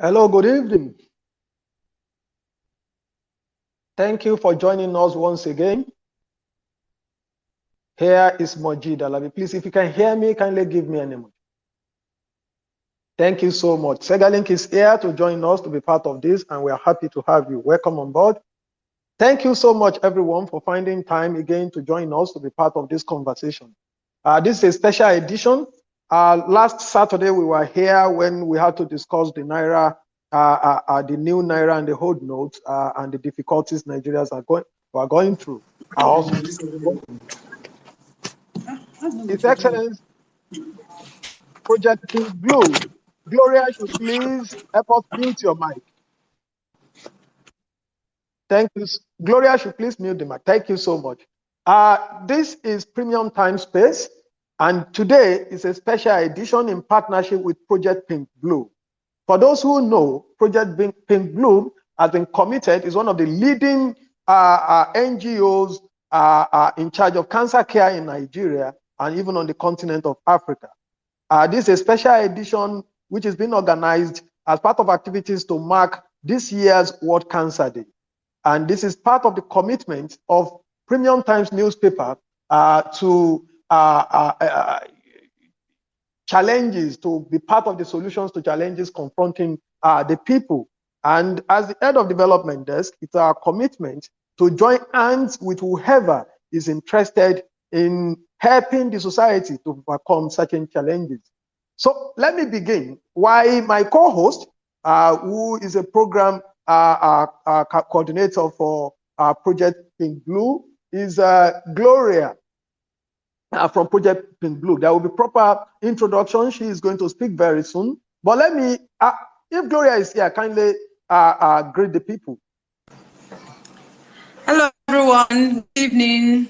Hello, good evening. Thank you for joining us once again. Here is Moji Dalabi. Please, if you can hear me, kindly give me an emoji. Thank you so much. Segalink is here to join us to be part of this, and we are happy to have you. Welcome on board. Thank you so much, everyone, for finding time again to join us to be part of this conversation. This is a special edition. Last Saturday, we were here when we had to discuss the Naira, the new Naira and the old notes, and the difficulties Nigerians are going through. His Excellency, Project Pink Blue. Gloria, should please help us mute your mic. Thank you. Gloria, should please mute the mic. Thank you so much. This is Premium Time Space, and today is a special edition in partnership with Project Pink Blue. For those who know, Project Pink Blue has been committed, is one of the leading NGOs in charge of cancer care in Nigeria and even on the continent of Africa. This is a special edition which is being organized as part of activities to mark this year's World Cancer Day. And this is part of the commitment of Premium Times newspaper to challenges, to be part of the solutions to challenges confronting the people. And as the head of development desk, it's our commitment to join hands with whoever is interested in helping the society to overcome certain challenges. So let me begin. Why my co-host, who is a program coordinator for Project Pink Blue, is Gloria from Project Pink Blue. There will be proper introduction. She is going to speak very soon. But let me, if Gloria is here, kindly greet the people. Hello, everyone. Good evening.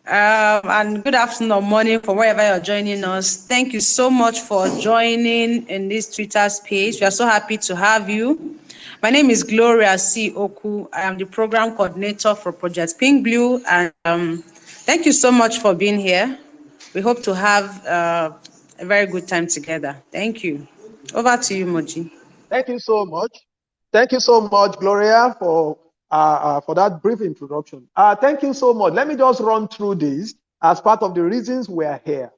And good afternoon or morning for wherever you're joining us. Thank you so much for joining in this Twitter space. We are so happy to have you. My name is Gloria C. Oku. I am the program coordinator for Project Pink Blue. And thank you so much for being here. We hope to have a very good time together. Thank you. Over to you, Moji. Thank you so much. Thank you so much, Gloria, for that brief introduction. Thank you so much. Let me just run through this as part of the reasons we are here.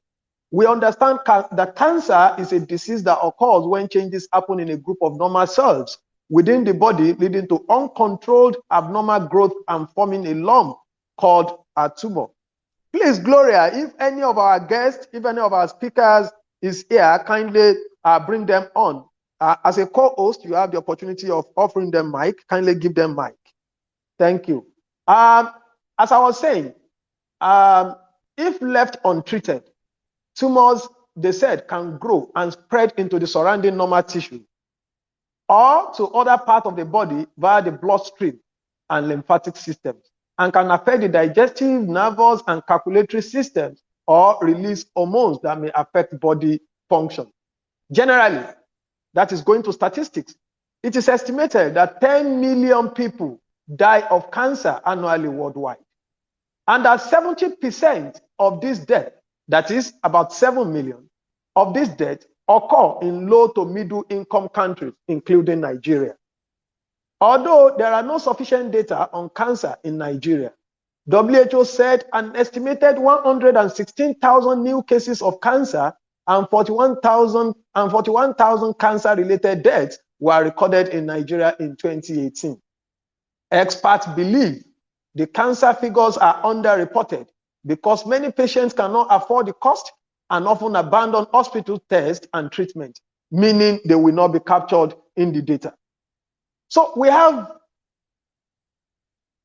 We understand that cancer is a disease that occurs when changes happen in a group of normal cells within the body, leading to uncontrolled abnormal growth and forming a lump called a tumor. Please, Gloria, if any of our guests, if any of our speakers is here, kindly bring them on. As a co-host, you have the opportunity of offering them mic. Kindly give them mic. Thank you. As I was saying, if left untreated, tumors, they said, can grow and spread into the surrounding normal tissue or to other parts of the body via the bloodstream and lymphatic systems, and can affect the digestive, nervous, and calculatory systems or release hormones that may affect body function. Generally, that is going to statistics. It is estimated that 10 million people die of cancer annually worldwide. And that 70% of this death, that is about 7 million, of this death occur in low to middle income countries, including Nigeria. Although there are no sufficient data on cancer in Nigeria, WHO said an estimated 116,000 new cases of cancer and 41,000 cancer-related deaths were recorded in Nigeria in 2018. Experts believe the cancer figures are underreported because many patients cannot afford the cost and often abandon hospital tests and treatment, meaning they will not be captured in the data. So we have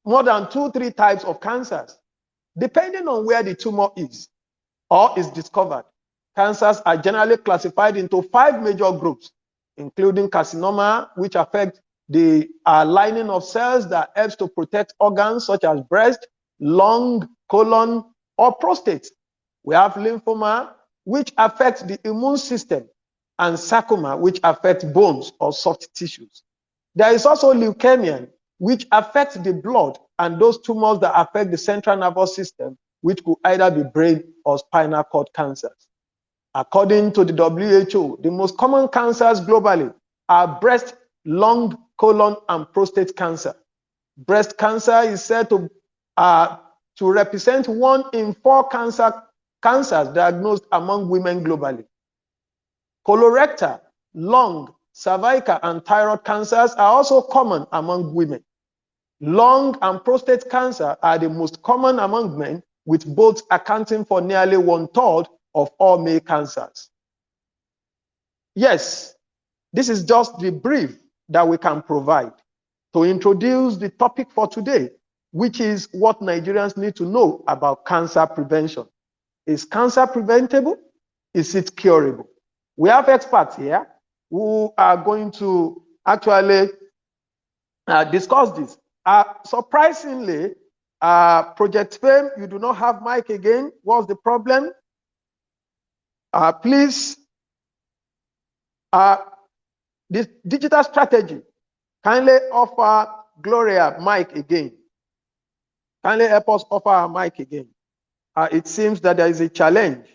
more than 2-3 types of cancers, depending on where the tumor is or is discovered. Cancers are generally classified into 5 major groups, including carcinoma, which affect the lining of cells that helps to protect organs such as breast, lung, colon, or prostate. We have lymphoma, which affects the immune system, and sarcoma, which affects bones or soft tissues. There is also leukemia, which affects the blood, and those tumors that affect the central nervous system, which could either be brain or spinal cord cancers. According to the WHO, the most common cancers globally are breast, lung, colon, and prostate cancer. Breast cancer is said to represent 1 in 4 cancers diagnosed among women globally. Colorectal, lung, cervical, and thyroid cancers are also common among women. Lung and prostate cancer are the most common among men, with both accounting for nearly 1/3 of all male cancers. Yes, this is just the brief that we can provide to introduce the topic for today, which is what Nigerians need to know about cancer prevention. Is cancer preventable? Is it curable? We have experts here who are going to actually discuss this. Surprisingly, Project Fame, you do not have mic again. What's the problem? Please, this digital strategy, kindly offer Gloria mic again. Kindly help us offer our mic again. It seems that there is a challenge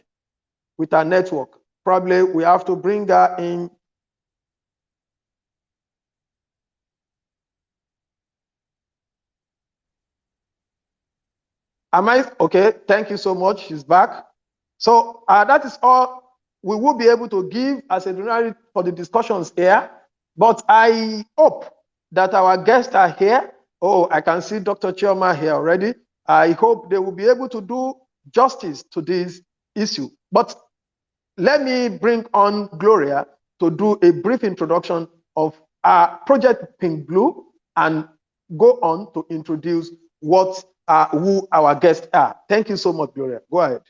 with our network. Probably we have to bring her in. Am I okay? Thank you so much. She's back. So that is all we will be able to give as a preliminary for the discussions here. But I hope that our guests are here. Oh, I can see Dr. Chioma here already. I hope they will be able to do justice to this issue. But let me bring on Gloria to do a brief introduction of our Project Pink Blue and go on to introduce who our guests are. Thank you so much, Gloria. Go ahead.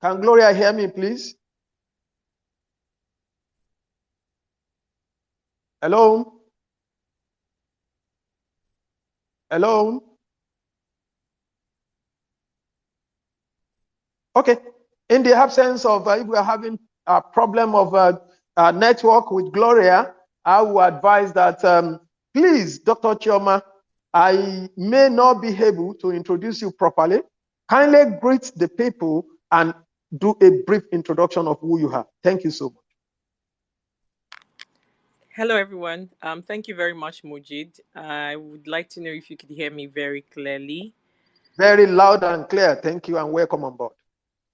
Can Gloria hear me, please? Hello? Hello? Okay. In the absence of, if we are having a problem of network with Gloria, I will advise that, please, Dr. Chioma, I may not be able to introduce you properly. Kindly greet the people and do a brief introduction of who you are. Thank you so much. Hello, everyone. Thank you very much, Mujid. I would like to know if you could hear me very clearly. Very loud and clear. Thank you and welcome on board.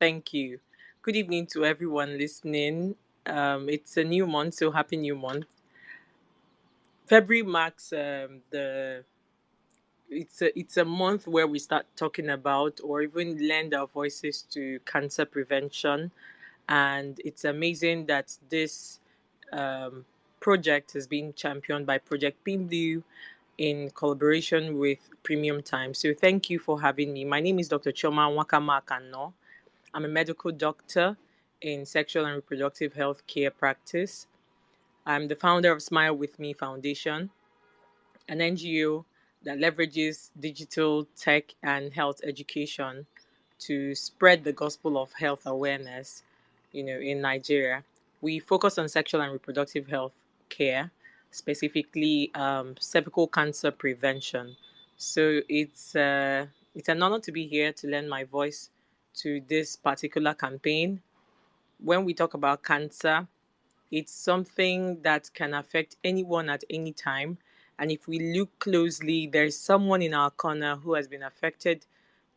Thank you. Good evening to everyone listening. It's a new month, so happy new month. February marks it's a month where we start talking about or even lend our voices to cancer prevention, and it's amazing that this project is being championed by Project Pink Blue in collaboration with Premium Time. So thank you for having me. My name is Dr. Choma Wakama Akano. I'm a medical doctor in sexual and reproductive health care practice. I'm the founder of Smile With Me Foundation, an NGO that leverages digital tech and health education to spread the gospel of health awareness, in Nigeria. We focus on sexual and reproductive health care, specifically cervical cancer prevention. So it's an honor to be here to lend my voice to this particular campaign. When we talk about cancer, it's something that can affect anyone at any time. And if we look closely, there's someone in our corner who has been affected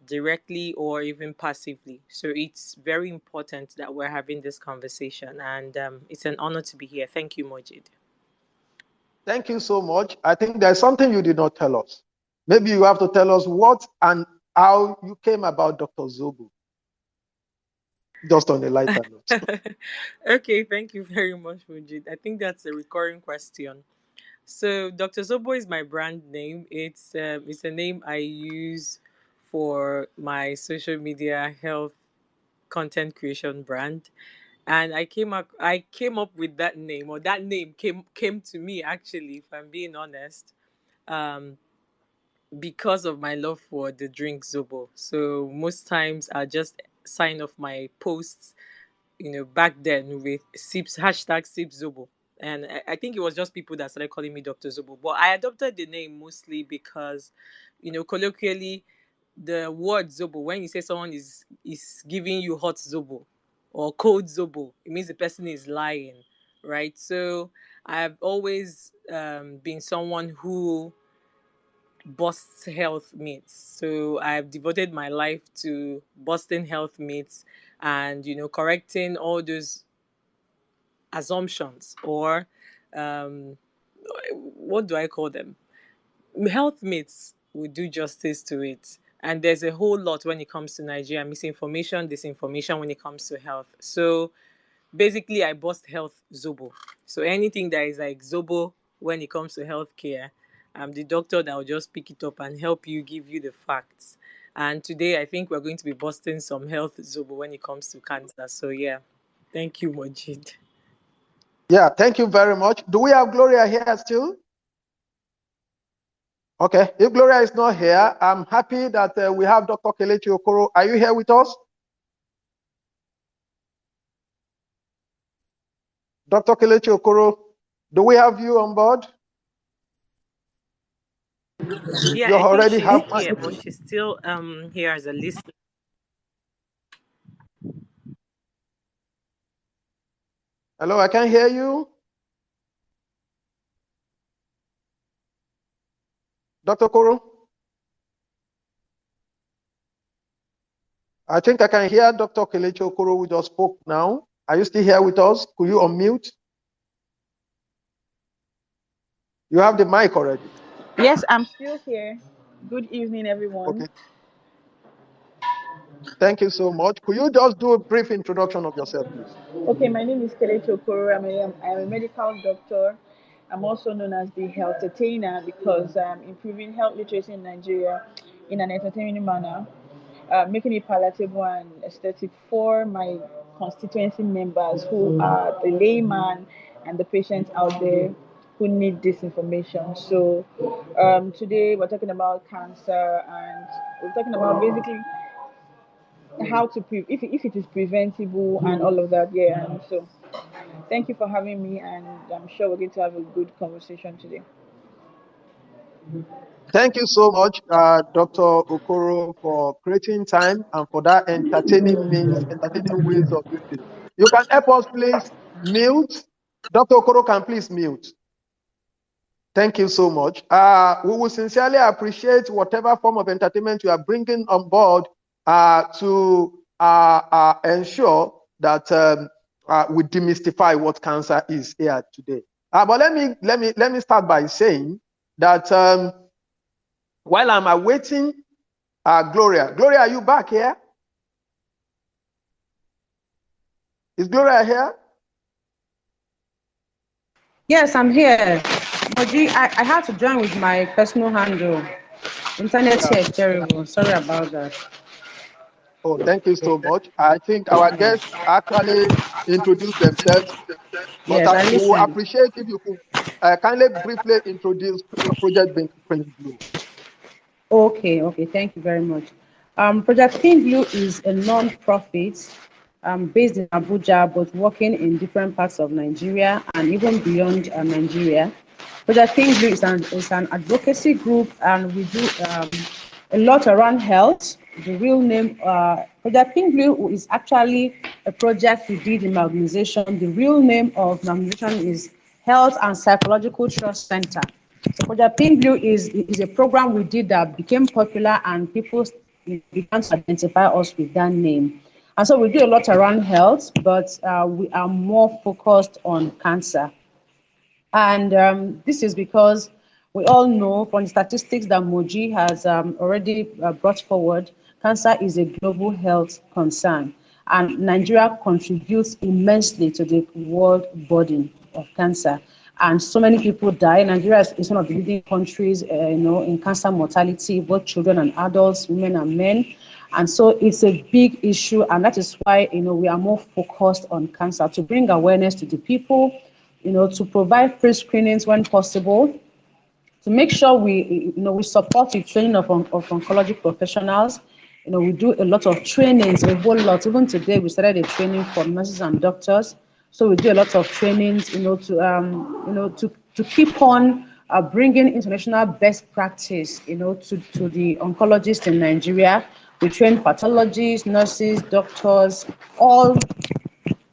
directly or even passively. So it's very important that we're having this conversation. And it's an honor to be here. Thank you, Mojid. Thank you so much. I think there's something you did not tell us. Maybe you have to tell us what and how you came about Dr. Zobo. Just on a lighter note. Okay, thank you very much, Mujid. I think that's a recurring question. So Dr. Zobo is my brand name. It's a name I use for my social media health content creation brand, and I came up with that name, or that name came to me actually, if I'm being honest, um, because of my love for the drink Zobo. So most times I just sign off my posts, back then with sips hashtag sips Zobo. And I think it was just people that started calling me Dr. Zobo. But I adopted the name mostly because, colloquially, the word zobo, when you say someone is giving you hot zobo or cold zobo, it means the person is lying, right? So I've always been someone who busts health myths. So I've devoted my life to busting health myths and correcting all those assumptions, or um, what do I call them? Health myths will do justice to it. And there's a whole lot when it comes to Nigeria: misinformation, disinformation when it comes to health. So basically, I bust health zobo. So anything that is like zobo when it comes to healthcare, I'm the doctor that will just pick it up and help you, give you the facts. And today, I think we're going to be busting some health zobo when it comes to cancer. So yeah, thank you, Mojid. Yeah, thank you very much. Do we have Gloria here still? Okay, if Gloria is not here, I'm happy that we have Dr. Kelechi Okoro. Are you here with us? Dr. Kelechi Okoro, do we have you on board? Yeah, You I think already she's have here, but she's still here as a listener. Hello, I can't hear you. Dr. Okoro? I think I can hear Dr. Kelechi Okoro, who just spoke now. Are you still here with us? Could you unmute? You have the mic already. Yes, I'm still here. Good evening, everyone. Okay. Thank you so much. Could you just do a brief introduction of yourself, please? Okay, my name is Kelechi Okoro. I'm a medical doctor. I'm also known as the health entertainer because I'm improving health literacy in Nigeria in an entertaining manner, making it palatable and aesthetic for my constituency members who are the layman and the patients out there who need this information. So today we're talking about cancer, and we're talking about basically how to if it is preventable and all of that. Yeah, and so thank you for having me, and I'm sure we're going to have a good conversation today. Thank you so much, Dr. Okoro, for creating time and for that entertaining ways of doing this. You can help us, please mute. Dr. Okoro can please mute. Thank you so much. We will sincerely appreciate whatever form of entertainment you are bringing on board to ensure that we demystify what cancer is here today. But let me start by saying that while I'm awaiting Gloria, are you back here? Is Gloria here? Yes, I'm here. Moji, I had to join with my personal handle. Internet here is terrible. Sorry about that. Oh, thank you so much. I think our guests actually introduced themselves, but Yes, I we will listened. appreciate if you could kindly briefly introduce Project Pink Blue. Okay, thank you very much. Project Pink Blue is a non-profit based in Abuja, but working in different parts of Nigeria and even beyond Nigeria. Project Pink Blue is an advocacy group, and we do a lot around health. The real name, Project Pink Blue, is actually a project we did in my organization. The real name of my organization is Health and Psychological Trust Center. So Project Pink Blue is a program we did that became popular, and people began to identify us with that name. And so we do a lot around health, but we are more focused on cancer. And this is because we all know from the statistics that Moji has already brought forward, cancer is a global health concern. And Nigeria contributes immensely to the world burden of cancer. And so many people die. Nigeria is one of the leading countries, in cancer mortality, both children and adults, women and men. And so it's a big issue, and that is why we are more focused on cancer, to bring awareness to the people, to provide free screenings when possible, to make sure we support the training of oncology professionals. We do a lot of trainings, a whole lot. Even today, we started a training for nurses and doctors. So we do a lot of trainings, to keep on bringing international best practice, to the oncologists in Nigeria. We train pathologists, nurses, doctors, all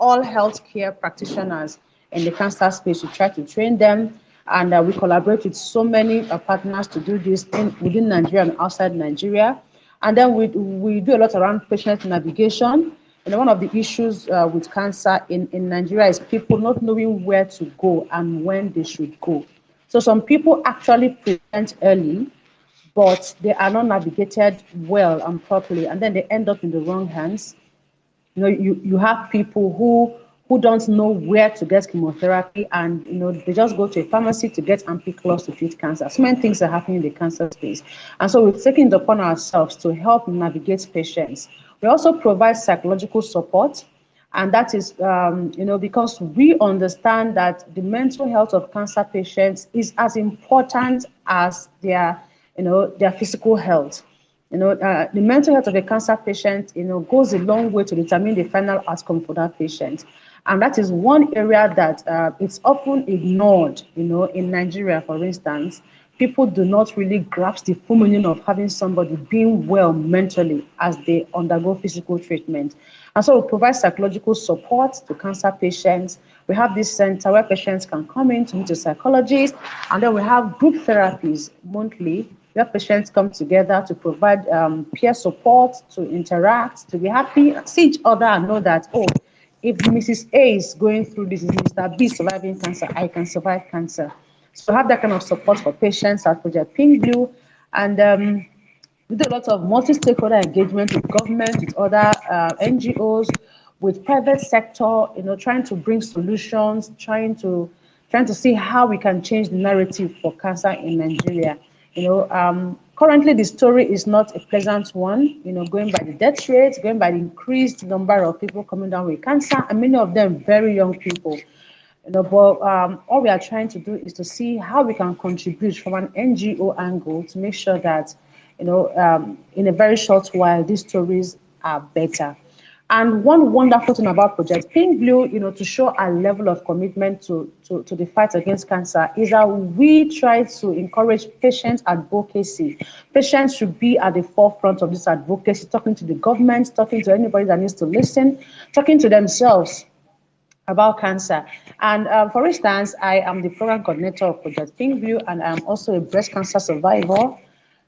healthcare practitioners in the cancer space. We try to train them, and we collaborate with so many partners to do this within Nigeria and outside Nigeria. And then we do a lot around patient navigation. One of the issues with cancer in Nigeria is people not knowing where to go and when they should go. So some people actually present early, but they are not navigated well and properly, and then they end up in the wrong hands. You have people who don't know where to get chemotherapy, and they just go to a pharmacy to get ampiclos to treat cancer. So many things are happening in the cancer space, and so we've taken it upon ourselves to help navigate patients. We also provide psychological support, and that is because we understand that the mental health of cancer patients is as important as their physical health. The mental health of a cancer patient, goes a long way to determine the final outcome for that patient. And that is one area that it's often ignored, in Nigeria, for instance. People do not really grasp the full meaning of having somebody being well mentally as they undergo physical treatment. And so we provide psychological support to cancer patients. We have this center where patients can come in to meet a psychologist, and then we have group therapies monthly where patients come together to provide peer support, to interact, to be happy, see each other, and know that, oh, if Mrs. A is going through this, is Mr. B surviving cancer, I can survive cancer. So have that kind of support for patients at Project Pink Blue. And we do a lot of multi-stakeholder engagement with government, with other NGOs, with private sector, trying to bring solutions, trying to see how we can change the narrative for cancer in Nigeria. Currently the story is not a pleasant one, going by the death rate, going by the increased number of people coming down with cancer, and many of them very young people. But all we are trying to do is to see how we can contribute from an NGO angle to make sure that, in a very short while, these stories are better. And one wonderful thing about Project Pink Blue, to show our level of commitment to the fight against cancer, is that we try to encourage patient advocacy. Patients should be at the forefront of this advocacy, talking to the government, talking to anybody that needs to listen, talking to themselves about cancer. And for instance, I am the program coordinator of Project Pink Blue, and I'm also a breast cancer survivor.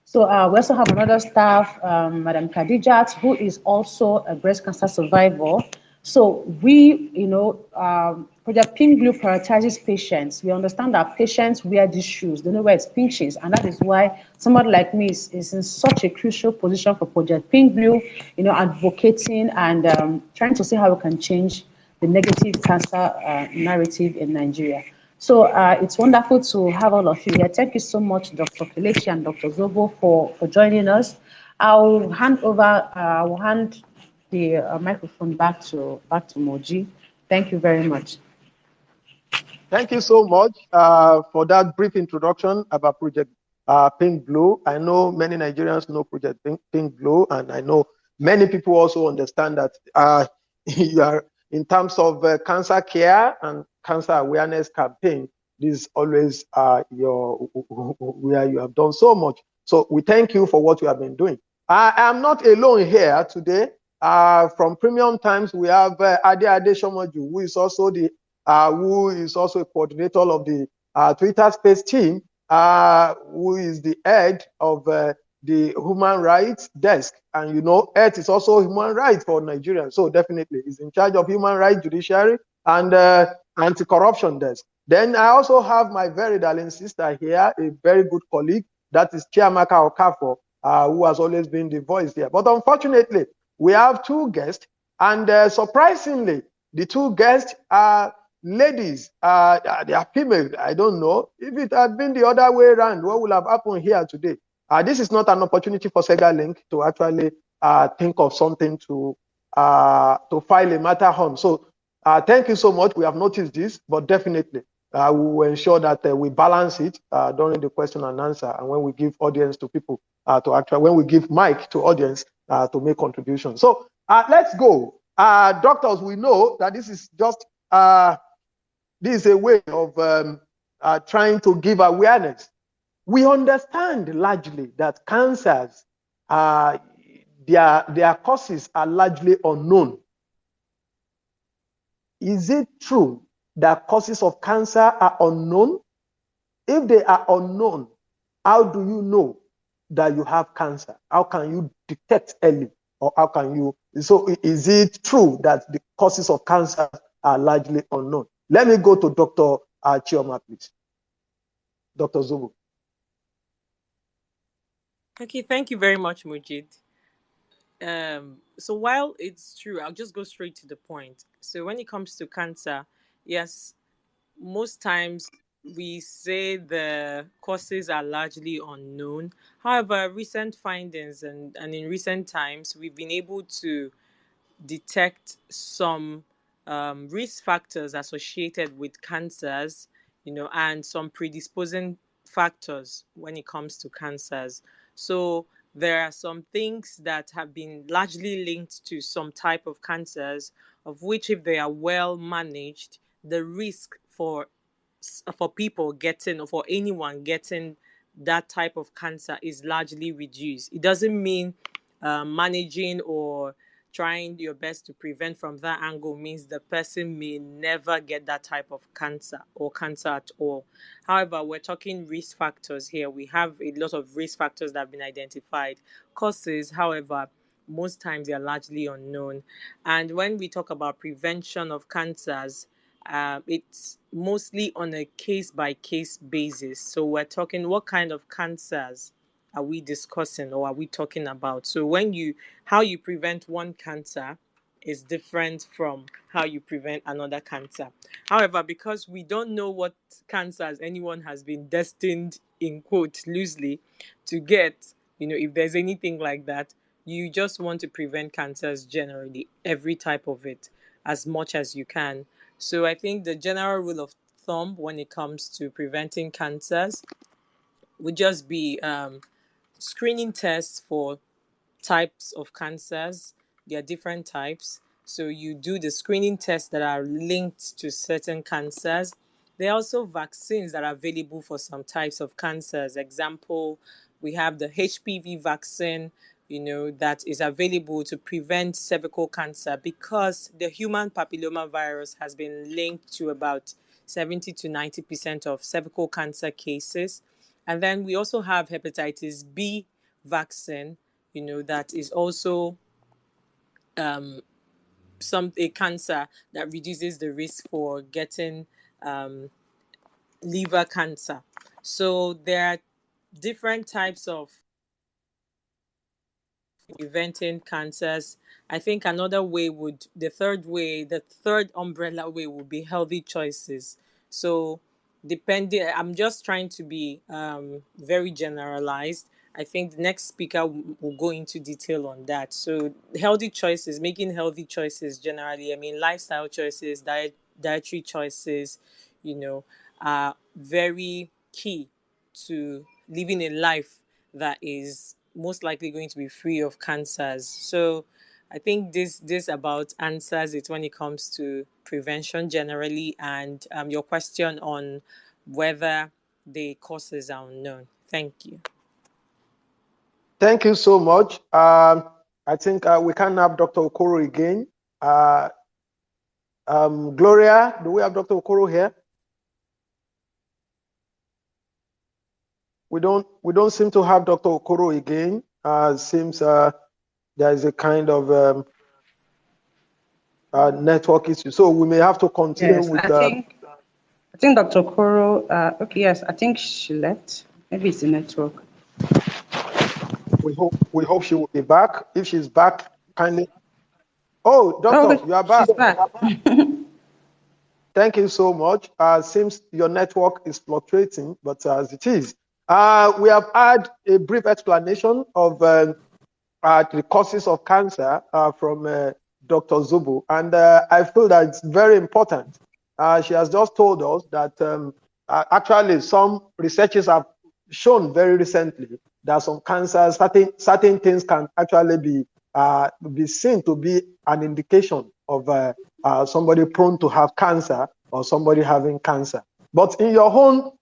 So we also have another staff, Madam Khadijat, who is also a breast cancer survivor. So we, Project Pink Blue prioritizes patients. We understand that patients wear these shoes, they know where it pinches, and that is why somebody like me is in such a crucial position for Project Pink Blue, advocating and trying to see how we can change the negative cancer narrative in Nigeria. So it's wonderful to have all of you here. Thank you so much, Dr. Kelechi and Dr. Zobo, for joining us. I'll hand the microphone back to Moji. Thank you very much. Thank you so much for that brief introduction about Project Pink Blue. I know many Nigerians know Project Pink Blue, and I know many people also understand that you are, in terms of cancer care and cancer awareness campaign, this is always where you have done so much. So we thank you for what you have been doing. I am not alone here today. From Premium Times, we have Ade Shomoju, who is also a coordinator of the Twitter Space team, who is the head of the Human Rights Desk. And Earth is also human rights for Nigerians. So definitely he's in charge of human rights, judiciary, and anti-corruption desk. Then I also have my very darling sister here, a very good colleague, that is Chiamaka Okafo, who has always been the voice here. But unfortunately, we have two guests, and surprisingly, the two guests are ladies. They are female. I don't know. If it had been the other way around, what would have happened here today? This is not an opportunity for Sega Link to actually think of something to file a matter on. So thank you so much. We have noticed this, but definitely we will ensure that we balance it during the question and answer, and when we give audience to people when we give mic to audience to make contributions. So let's go. Doctors, we know that this is just this is a way of trying to give awareness. We understand largely that cancers, their causes are largely unknown. Is it true that causes of cancer are unknown? If they are unknown, how do you know that you have cancer? How can you detect early? Or how can you? So is it true that the causes of cancer are largely unknown? Let me go to Dr. Chioma, please. Dr. Zubu. Okay, thank you very much, Mujid. So while it's true, I'll just go straight to the point. So when it comes to cancer, yes, most times we say the causes are largely unknown. However, recent findings and in recent times, we've been able to detect some risk factors associated with cancers, and some predisposing factors when it comes to cancers. So there are some things that have been largely linked to some type of cancers, of which, if they are well managed, the risk for people getting, or for anyone getting that type of cancer is largely reduced. It doesn't mean managing or trying your best to prevent from that angle means the person may never get that type of cancer or cancer at all. However, we're talking risk factors here. We have a lot of risk factors that have been identified. Causes, however, most times they are largely unknown. And when we talk about prevention of cancers, it's mostly on a case-by-case basis. So we're talking, what kind of cancers are we discussing or are we talking about? So how you prevent one cancer is different from how you prevent another cancer. However, because we don't know what cancers anyone has been destined, in quote, loosely, to get, if there's anything like that, you just want to prevent cancers generally, every type of it, as much as you can. So I think the general rule of thumb when it comes to preventing cancers would just be screening tests for types of cancers. There are different types. So you do the screening tests that are linked to certain cancers. There are also vaccines that are available for some types of cancers. Example, we have the HPV vaccine, that is available to prevent cervical cancer, because the human papilloma virus has been linked to about 70 to 90% of cervical cancer cases. And then we also have hepatitis B vaccine, that is also a cancer that reduces the risk for getting liver cancer. So there are different types of preventing cancers. I think the third umbrella way would be healthy choices. So I'm just trying to be very generalized. I think the next speaker will go into detail on that. So healthy choices, making healthy choices generally, I mean, lifestyle choices, dietary choices, are very key to living a life that is most likely going to be free of cancers. So I think this about answers it when it comes to prevention generally, and your question on whether the causes are unknown. Thank you. Thank you so much. I think we can have Dr. Okoro again. Gloria, do we have Dr. Okoro here? We don't seem to have Dr. Okoro again. Seems there is a kind of network issue, so we may have to continue with. I think Dr. Okoro. Okay, yes, I think she left. Maybe it's the network. We hope she will be back. If she's back, kindly. Oh, doctor, you are back. She's back. Thank you so much. Seems your network is fluctuating, but as it is, we have had a brief explanation of the causes of cancer from Dr. Zubu, and I feel that it's very important. She has just told us that actually some researchers have shown very recently that some cancers, certain things can actually be seen to be an indication of somebody prone to have cancer or somebody having cancer. But in your own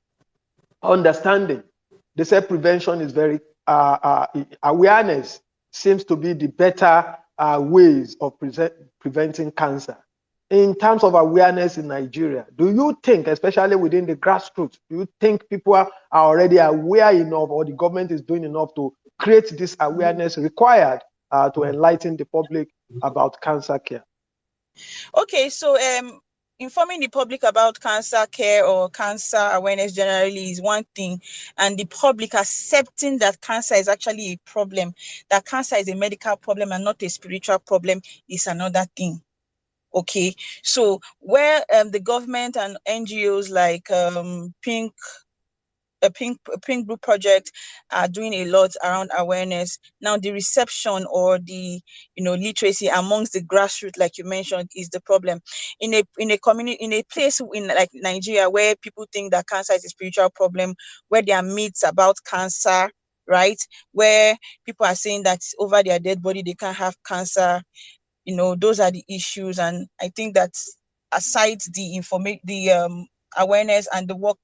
understanding, they say prevention is very awareness seems to be the better ways of preventing cancer. In terms of awareness in Nigeria, do you think, especially within the grassroots, do you think people are already aware enough, or the government is doing enough to create this awareness required to enlighten the public about cancer care? Okay, so informing the public about cancer care or cancer awareness generally is one thing, and the public accepting that cancer is actually a problem, that cancer is a medical problem and not a spiritual problem, is another thing. Okay, so where the government and NGOs like Pink Blue Project are doing a lot around awareness. Now, the reception or the literacy amongst the grassroots, like you mentioned, is the problem. In a community, in a place in like Nigeria, where people think that cancer is a spiritual problem, where there are myths about cancer, right? Where people are saying that over their dead body they can't have cancer. Those are the issues, and I think that aside the awareness and the work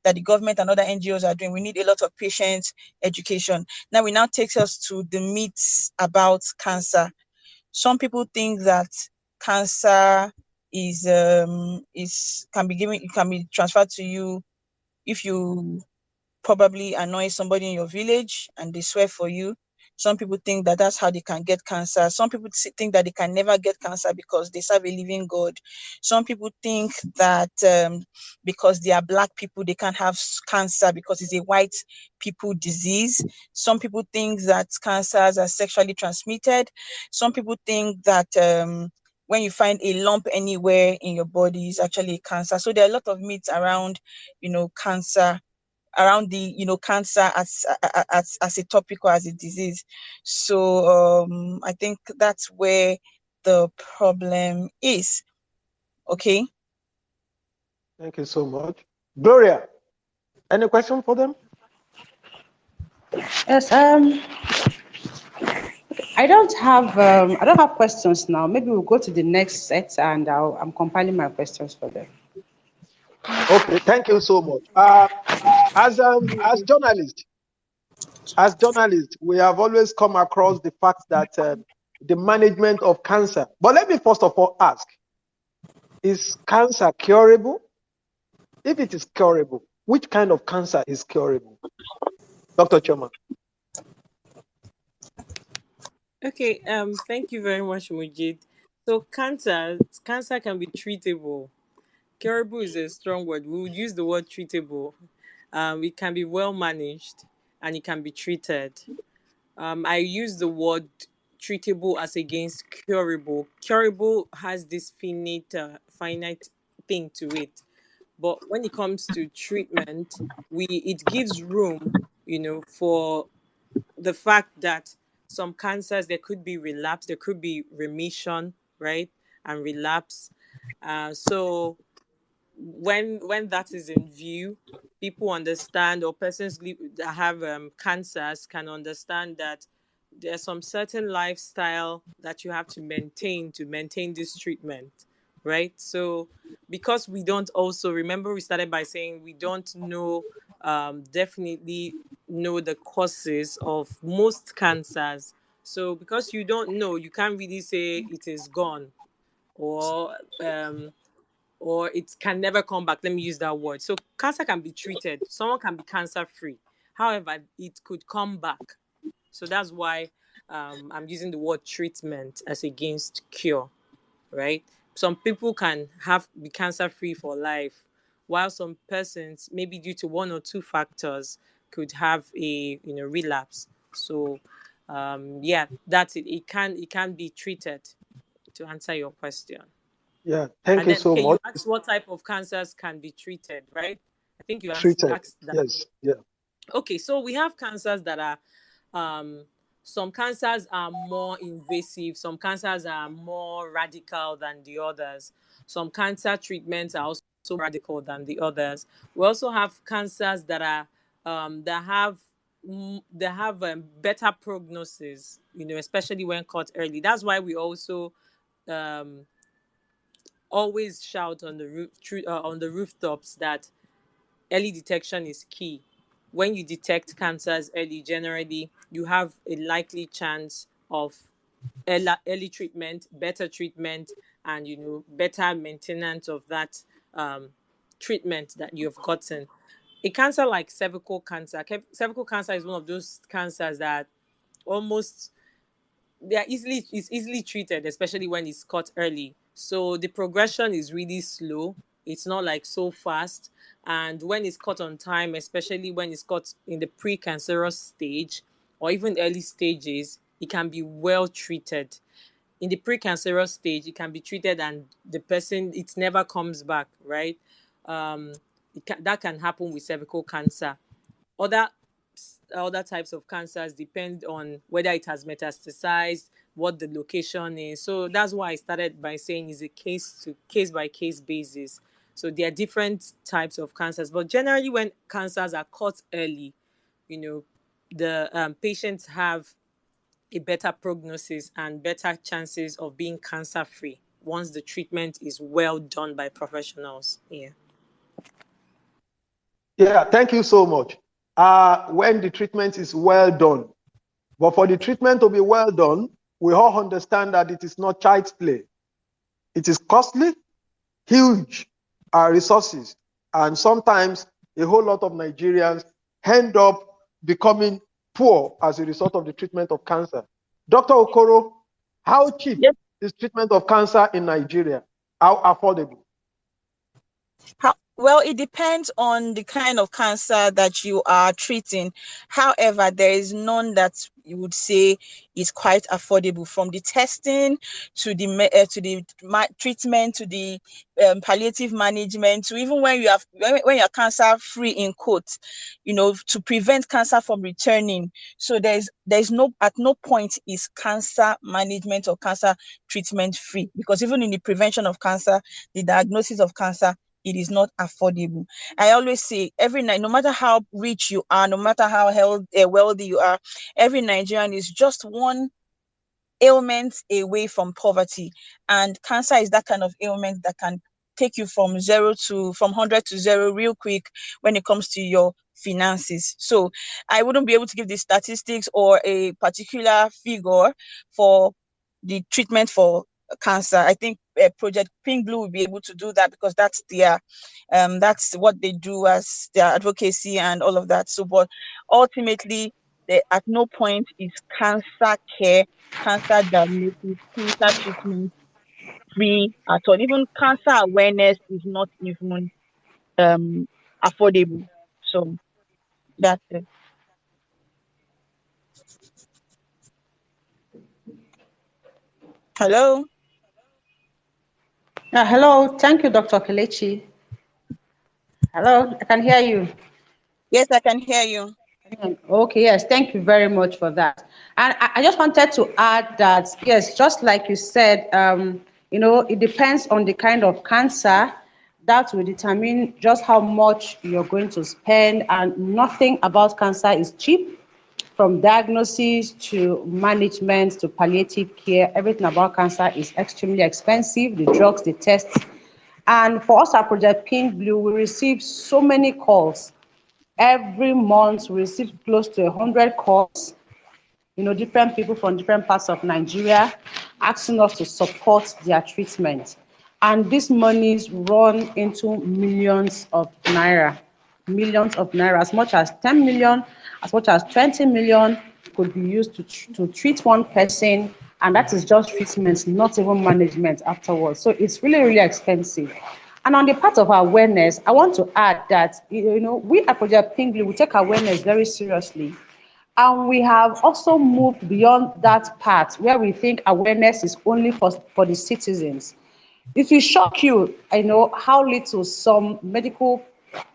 that the government and other NGOs are doing, we need a lot of patient education. Now, it now takes us to the myths about cancer. Some people think that cancer can be transferred to you if you probably annoy somebody in your village and they swear for you. Some people think that that's how they can get cancer. Some people think that they can never get cancer because they serve a living God. Some people think that because they are Black people, they can't have cancer because it's a white people disease. Some people think that cancers are sexually transmitted. Some people think that when you find a lump anywhere in your body, it's actually a cancer. So there are a lot of myths around, cancer, around the cancer as a topic or as a disease. So I think that's where the problem is. Okay. Thank you so much. Gloria, any question for them? Yes, I don't have questions now. Maybe we'll go to the next set, and I'm compiling my questions for them. Okay, thank you so much. As journalists, we have always come across the fact that the management of cancer. But let me first of all ask: is cancer curable? If it is curable, which kind of cancer is curable? Dr. Choma. Okay, thank you very much, Mujid. So cancer can be treatable. Curable is a strong word. We would use the word treatable. It can be well managed and it can be treated. I use the word treatable as against curable. Curable has this finite thing to it, but when it comes to treatment, it gives room, for the fact that some cancers, there could be relapse, there could be remission, right, and relapse. So when that is in view, people understand, or persons that have cancers can understand that there's some certain lifestyle that you have to maintain this treatment, right? So because we don't also remember, we started by saying we don't know, definitely know the causes of most cancers. So because you don't know, you can't really say it is gone, or it can never come back. Let me use that word. So cancer can be treated. Someone can be cancer free. However, it could come back. So that's why I'm using the word treatment as against cure, right? Some people can be cancer free for life, while some persons, maybe due to one or two factors, could have a relapse. So yeah, that's it. It can be treated, to answer your question. Yeah, thank And you then, so okay, you much. asked what type of cancers can be treated, right? I think you Treated. asked that. Yes, yeah. Okay, so we have cancers that are, some cancers are more invasive, some cancers are more radical than the others. Some cancer treatments are also radical than the others. We also have cancers that are, that have better prognosis, especially when caught early. That's why we also um, always shout on the rooftops that early detection is key. When you detect cancers early, generally, you have a likely chance of early treatment, better treatment, and better maintenance of that treatment that you have gotten. A cancer like cervical cancer is one of those cancers that almost it's easily treated, especially when it's caught early. So the progression is really slow. It's not like so fast. And when it's caught on time, especially when it's caught in the precancerous stage or even early stages, it can be well treated. In the precancerous stage, it can be treated and the person, it never comes back, right? That can happen with cervical cancer. Other other types of cancers depend on whether it has metastasized, what the location is. So that's why I started by saying it's a case by case basis. So there are different types of cancers, but generally when cancers are caught early, the patients have a better prognosis and better chances of being cancer free once the treatment is well done by professionals. Yeah, thank you so much. When the treatment is well done. But for the treatment to be well done, we all understand that it is not child's play. It is costly, huge resources, and sometimes a whole lot of Nigerians end up becoming poor as a result of the treatment of cancer. Dr. Okoro, how cheap Yes. is treatment of cancer in Nigeria? How affordable? Well, it depends on the kind of cancer that you are treating. However, there is none that you would say is quite affordable, from the testing to the treatment to the palliative management, to even when you're cancer free in quotes, to prevent cancer from returning. So there's no, at no point is cancer management or cancer treatment free, because even in the prevention of cancer, the diagnosis of cancer, it is not affordable. I always say, every night, no matter how rich you are, no matter how wealthy you are, every Nigerian is just one ailment away from poverty. And cancer is that kind of ailment that can take you from 100 to zero real quick when it comes to your finances. So I wouldn't be able to give the statistics or a particular figure for the treatment for cancer. I think Project Pink Blue will be able to do that, because that's that's what they do as their advocacy and all of that. So, but ultimately, at no point is cancer care, cancer diagnosis, cancer treatment free at all. Even cancer awareness is not even affordable. So that's it. Hello. Hello. Thank you, Dr. Kelechi. Hello. I can hear you. Yes, I can hear you. Okay, yes, thank you very much for that. And I just wanted to add that, yes, just like you said, it depends on the kind of cancer that will determine just how much you're going to spend, and nothing about cancer is cheap. From diagnosis to management to palliative care, everything about cancer is extremely expensive, the drugs, the tests. And for us at Project Pink Blue, we receive so many calls. Every month, we receive close to 100 calls, different people from different parts of Nigeria asking us to support their treatment. And these monies run into millions of naira, as much as 10 million, as much as 20 million could be used to treat one person. And that is just treatment, not even management afterwards. So it's really, really expensive. And on the part of awareness, I want to add that, we at Project Pink Blue, we take awareness very seriously. And we have also moved beyond that part where we think awareness is only for the citizens. It will shock you, how little some medical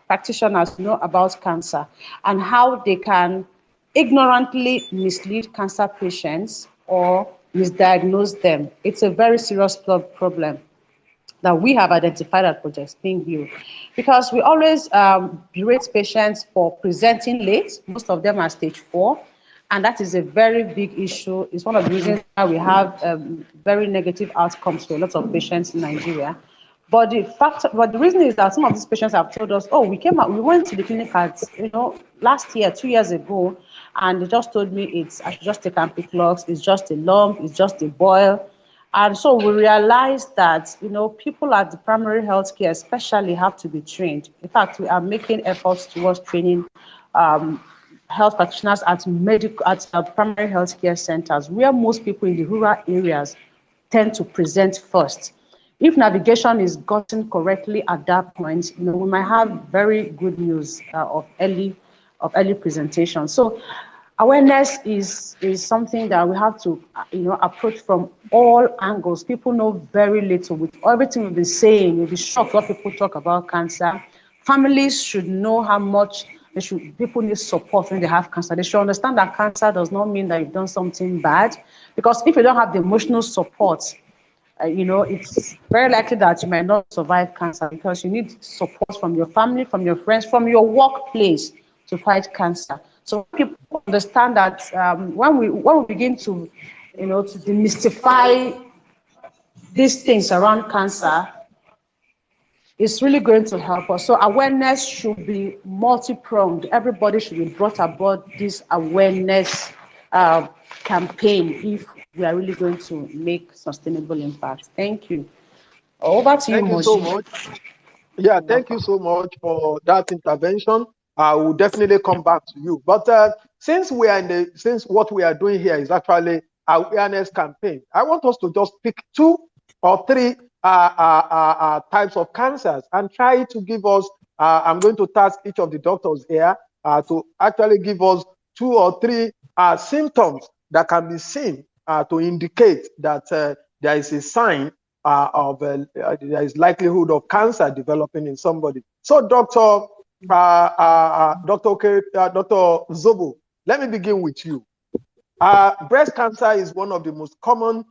practitioners know about cancer, and how they can ignorantly mislead cancer patients or misdiagnose them. It's a very serious problem that we have identified at Project Pink Blue, because we always berate patients for presenting late. Most of them are stage 4, and that is a very big issue. It's one of the reasons why we have very negative outcomes for a lot of patients in Nigeria. But the reason is that some of these patients have told us, oh, we went to the clinic at, last year, 2 years ago, and they just told me I should just take ampiclox, it's just a lump, it's just a boil. And so we realized that, people at the primary health care especially have to be trained. In fact, we are making efforts towards training health practitioners at primary health care centers, where most people in the rural areas tend to present first. If navigation is gotten correctly at that point, we might have very good news of early presentation. So awareness is something that we have to approach from all angles. People know very little. With everything we've been saying, you'll be shocked what people talk about cancer. Families should know how much people need support when they have cancer. They should understand that cancer does not mean that you've done something bad, because if you don't have the emotional support, it's very likely that you might not survive cancer, because you need support from your family, from your friends, from your workplace to fight cancer. So people understand that when we begin to, to demystify these things around cancer, it's really going to help us. So awareness should be multi-pronged. Everybody should be brought aboard this awareness campaign if we are really going to make sustainable impact. Thank you. Over to you, Thank you so Moji. much. Yeah, You're thank you welcome. so much for that intervention. I will definitely come back to you. But since what we are doing here is actually awareness campaign, I want us to just pick 2 or 3 types of cancers and try to give us. I'm going to task each of the doctors here to actually give us 2 or 3 symptoms that can be seen to indicate that there is a sign there is likelihood of cancer developing in somebody. So, Dr. Zobo, let me begin with you. Breast cancer is one of the most common,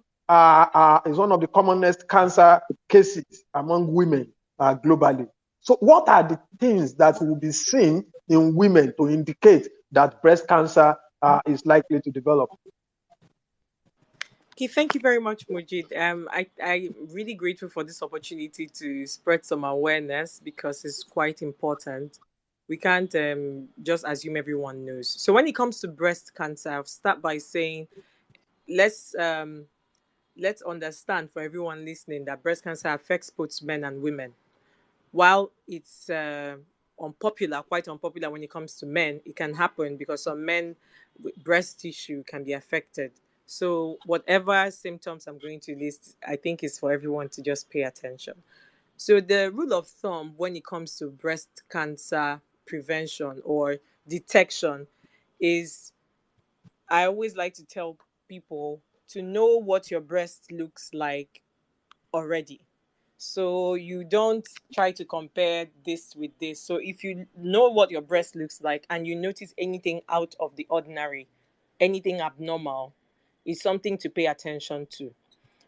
is one of the commonest cancer cases among women globally. So, what are the things that will be seen in women to indicate that breast cancer is likely to develop? Okay, thank you very much, Mujid. I'm really grateful for this opportunity to spread some awareness, because it's quite important. We can't just assume everyone knows. So when it comes to breast cancer, I'll start by saying let's um, let's understand, for everyone listening, that breast cancer affects both men and women. While it's quite unpopular when it comes to men, it can happen because some men with breast tissue can be affected. So whatever symptoms I'm going to list, I think is for everyone to just pay attention. So the rule of thumb when it comes to breast cancer prevention or detection is, I always like to tell people to know what your breast looks like already. So you don't try to compare this with this. So if you know what your breast looks like and you notice anything out of the ordinary, anything abnormal, is something to pay attention to.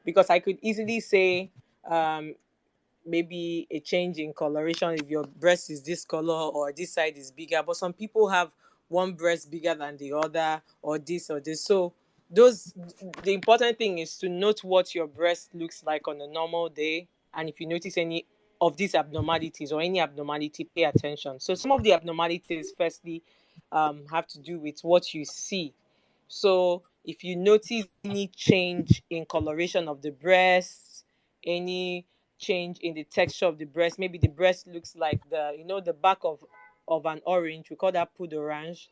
Because I could easily say, maybe a change in coloration if your breast is this color or this side is bigger, but some people have one breast bigger than the other, or this or this. So those the important thing is to note what your breast looks like on a normal day, and if you notice any of these abnormalities or any abnormality, pay attention. So some of the abnormalities firstly have to do with what you see. So if you notice any change in coloration of the breast, any change in the texture of the breast, maybe the breast looks like the back of an orange, we call that pud orange,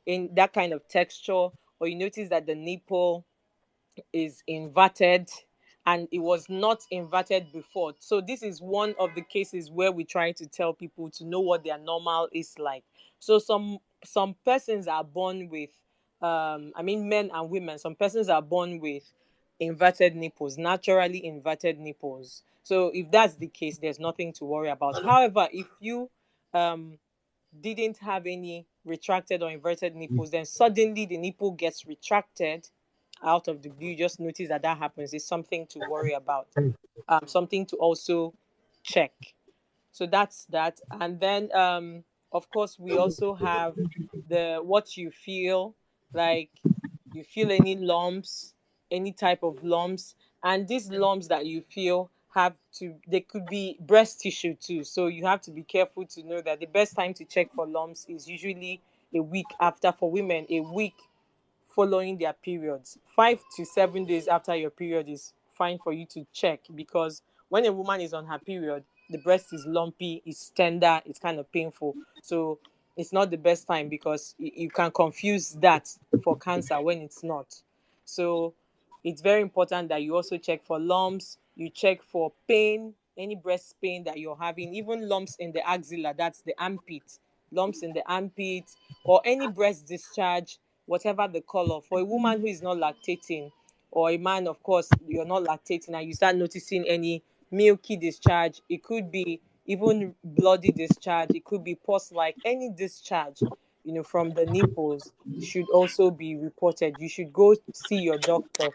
in that kind of texture, or you notice that the nipple is inverted and it was not inverted before. So this is one of the cases where we try to tell people to know what their normal is like. So some persons are born with men and women, some persons are born with inverted nipples, naturally inverted nipples. So if that's the case, there's nothing to worry about. However, if you um didn't have any retracted or inverted nipples, then suddenly the nipple gets retracted out of the blue, just notice that happens. It's something to worry about, something to also check. So that's that. And then of course we also have the what you feel like. You feel any lumps, any type of lumps, and these lumps that you feel they could be breast tissue too. So you have to be careful to know that the best time to check for lumps is usually a week after, for women, a week following their periods. 5 to 7 days after your period is fine for you to check, because when a woman is on her period, the breast is lumpy, it's tender, it's kind of painful. So it's not the best time, because you can confuse that for cancer when it's not. So it's very important that you also check for lumps, you check for pain, any breast pain that you're having, even lumps in the axilla, that's the armpit, lumps in the armpit, or any breast discharge, whatever the color. For a woman who is not lactating, or a man, of course, you're not lactating and you start noticing any milky discharge, it could be even bloody discharge, it could be pus like, any discharge, from the nipples should also be reported. You should go see your doctor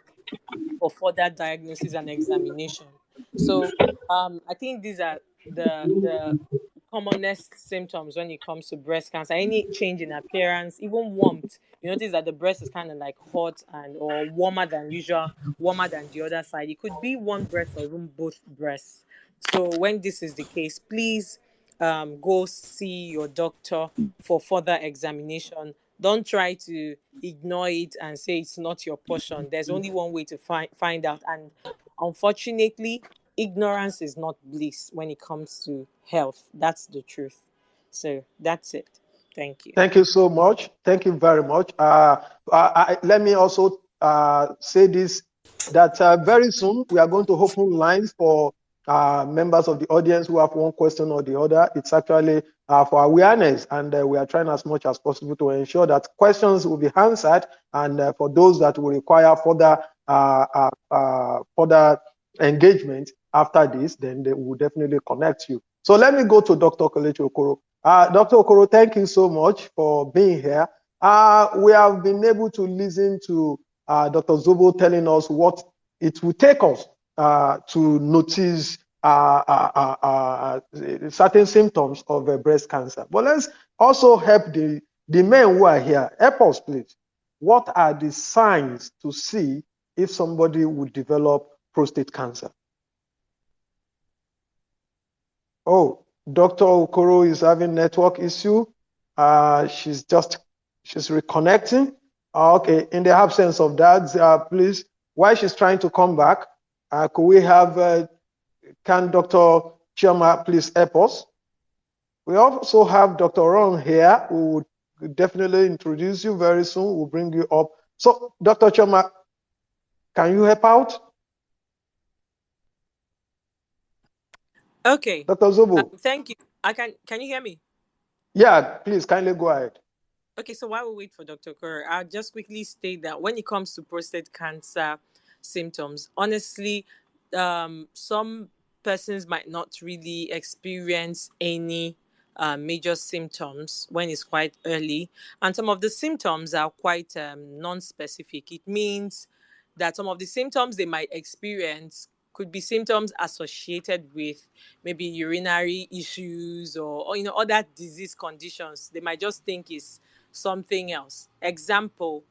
for further diagnosis and examination. So I think these are the commonest symptoms when it comes to breast cancer. Any change in appearance, even warmth. You notice that the breast is kind of like hot and or warmer than usual, warmer than the other side. It could be one breast or even both breasts. So when this is the case, please go see your doctor for further examination. Don't try to ignore it and say it's not your portion. There's only one way to find out. And unfortunately, ignorance is not bliss when it comes to health. That's the truth. So that's it. Thank you. Thank you so much. Thank you very much. Let me also say this, that very soon we are going to open lines for members of the audience who have one question or the other. It's actually for awareness, and we are trying as much as possible to ensure that questions will be answered, and for those that will require further engagement after this, then they will definitely connect you. So let me go to Dr. Kelechi Okoro. Dr. Okoro, thank you so much for being here. We have been able to listen to Dr. Zobo telling us what it will take us to notice certain symptoms of breast cancer. But let's also help the men who are here. Help us, please. What are the signs to see if somebody would develop prostate cancer? Oh, Dr. Okoro is having network issue. She's reconnecting. Okay, in the absence of that, please, while she's trying to come back, could we have, can Dr. Chioma please help us? We also have Dr. Ron here, who will definitely introduce you very soon. We'll bring you up. So, Dr. Chioma, can you help out? Okay. Dr. Zobo. Thank you. Can you hear me? Yeah, please kindly go ahead. Okay, so while we wait for Dr. Kerr, I'll just quickly state that when it comes to prostate cancer symptoms, honestly, some persons might not really experience any major symptoms when it's quite early, and some of the symptoms are quite non-specific. It means that some of the symptoms they might experience could be symptoms associated with maybe urinary issues, or other disease conditions. They might just think it's something else. Example,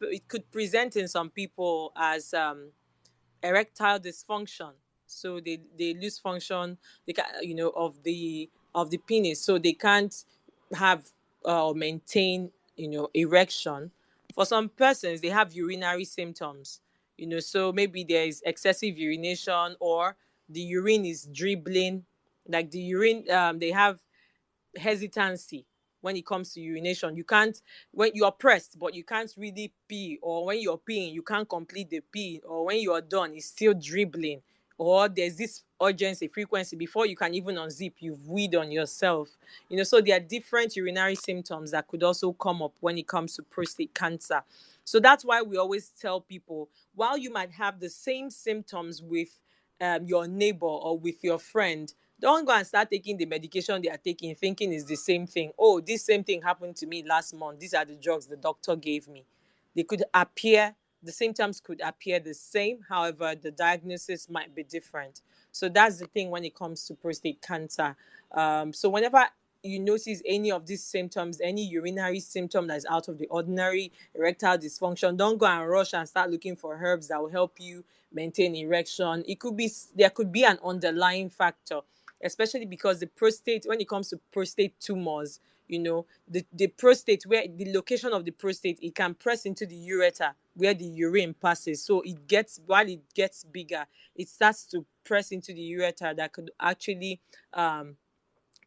it could present in some people as erectile dysfunction. So they lose function, of the penis, so they can't have or maintain erection. For some persons, they have urinary symptoms. So maybe there is excessive urination, or the urine is dribbling, like the urine, they have hesitancy when it comes to urination. You can't, when you're pressed, but you can't really pee, or when you're peeing, you can't complete the pee, or when you're done, it's still dribbling, or there's this urgency, frequency, before you can even unzip, you've weed on yourself. So there are different urinary symptoms that could also come up when it comes to prostate cancer. So that's why we always tell people, while you might have the same symptoms with your neighbor or with your friend, don't go and start taking the medication they are taking thinking it's the same thing. Oh, this same thing happened to me last month. These are the drugs the doctor gave me. The symptoms could appear the same. However, the diagnosis might be different. So that's the thing when it comes to prostate cancer. So whenever you notice any of these symptoms, any urinary symptom that is out of the ordinary, erectile dysfunction, don't go and rush and start looking for herbs that will help you maintain erection. There could be an underlying factor, especially because the prostate, when it comes to prostate tumors, the prostate, where the location of the prostate, it can press into the ureter where the urine passes. So while it gets bigger, it starts to press into the ureter that could actually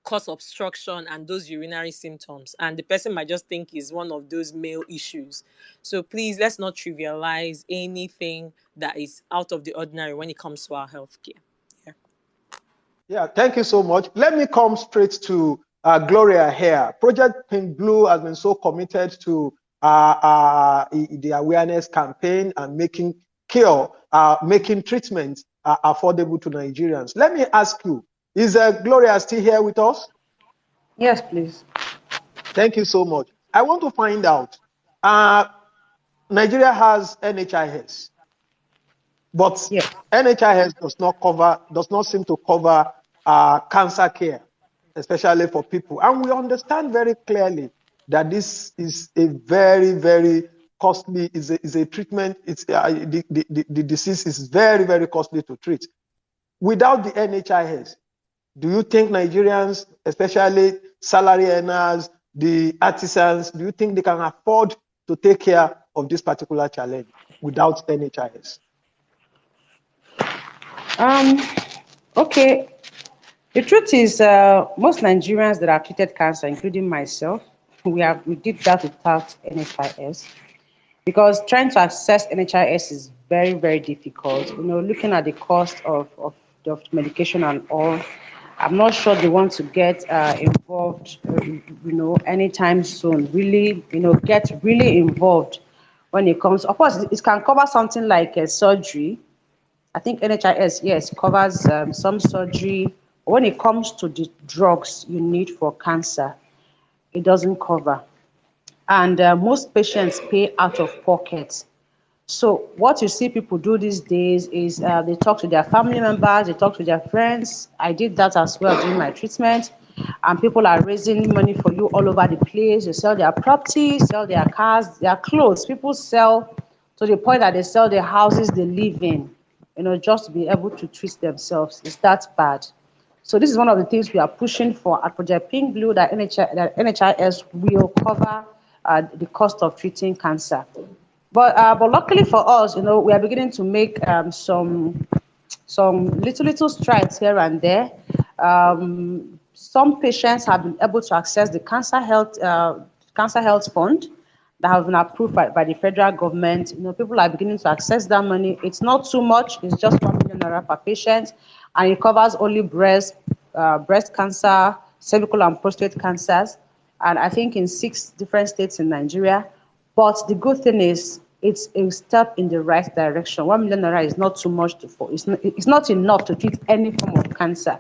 cause obstruction and those urinary symptoms, and the person might just think is one of those male issues. So please, let's not trivialize anything that is out of the ordinary when it comes to our healthcare. Yeah, thank you so much. Let me come straight to Gloria here. Project Pink Blue has been so committed to the awareness campaign and making treatment affordable to Nigerians. Let me ask you, is Gloria still here with us? Yes, please. Thank you so much. I want to find out, Nigeria has NHIS, but yes, NHIS does not seem to cover cancer care, especially for people. And we understand very clearly that this is a very, very costly, is a treatment. It's the disease is very, very costly to treat. Without the NHIS, do you think Nigerians, especially salary earners, the artisans, do you think they can afford to take care of this particular challenge without NHIS? Okay. The truth is, most Nigerians that have treated cancer, including myself, we did that without NHIS, because trying to access NHIS is very, very difficult. Looking at the cost of medication and all, I'm not sure they want to get involved, anytime soon. Really, get really involved when it comes. Of course, it can cover something like surgery. I think NHIS, yes, covers some surgery. When it comes to the drugs you need for cancer, it doesn't cover. And most patients pay out of pocket. So what you see people do these days is they talk to their family members, they talk to their friends. I did that as well during my treatment. And people are raising money for you all over the place. They sell their property, sell their cars, their clothes. People sell to the point that they sell their houses they live in, just to be able to treat themselves. It's that bad. So this is one of the things we are pushing for at Project Pink Blue, that NHIS will cover the cost of treating cancer. But luckily for us, we are beginning to make some little strides here and there. Some patients have been able to access the cancer health fund that have been approved by the federal government. People are beginning to access that money. It's not too much. It's just 1 million naira per patient, and it covers only breast cancer, cervical and prostate cancers, and I think in 6 different states in Nigeria. But the good thing is, it's a step in the right direction. 1 million naira is not too much it's not enough to treat any form of cancer,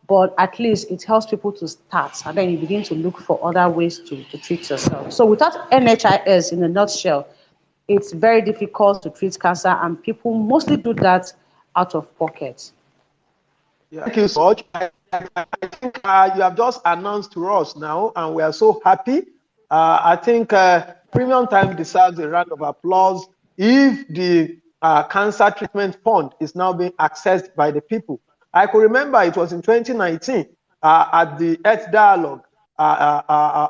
but at least it helps people to start, and then you begin to look for other ways to treat yourself. So without NHIS, in a nutshell, it's very difficult to treat cancer, and people mostly do that out of pocket. Yeah. Thank you so much. I think you have just announced to us now, and we are so happy. I think Premium Time deserves a round of applause if the cancer treatment fund is now being accessed by the people. I could remember it was in 2019 at the Earth Dialogue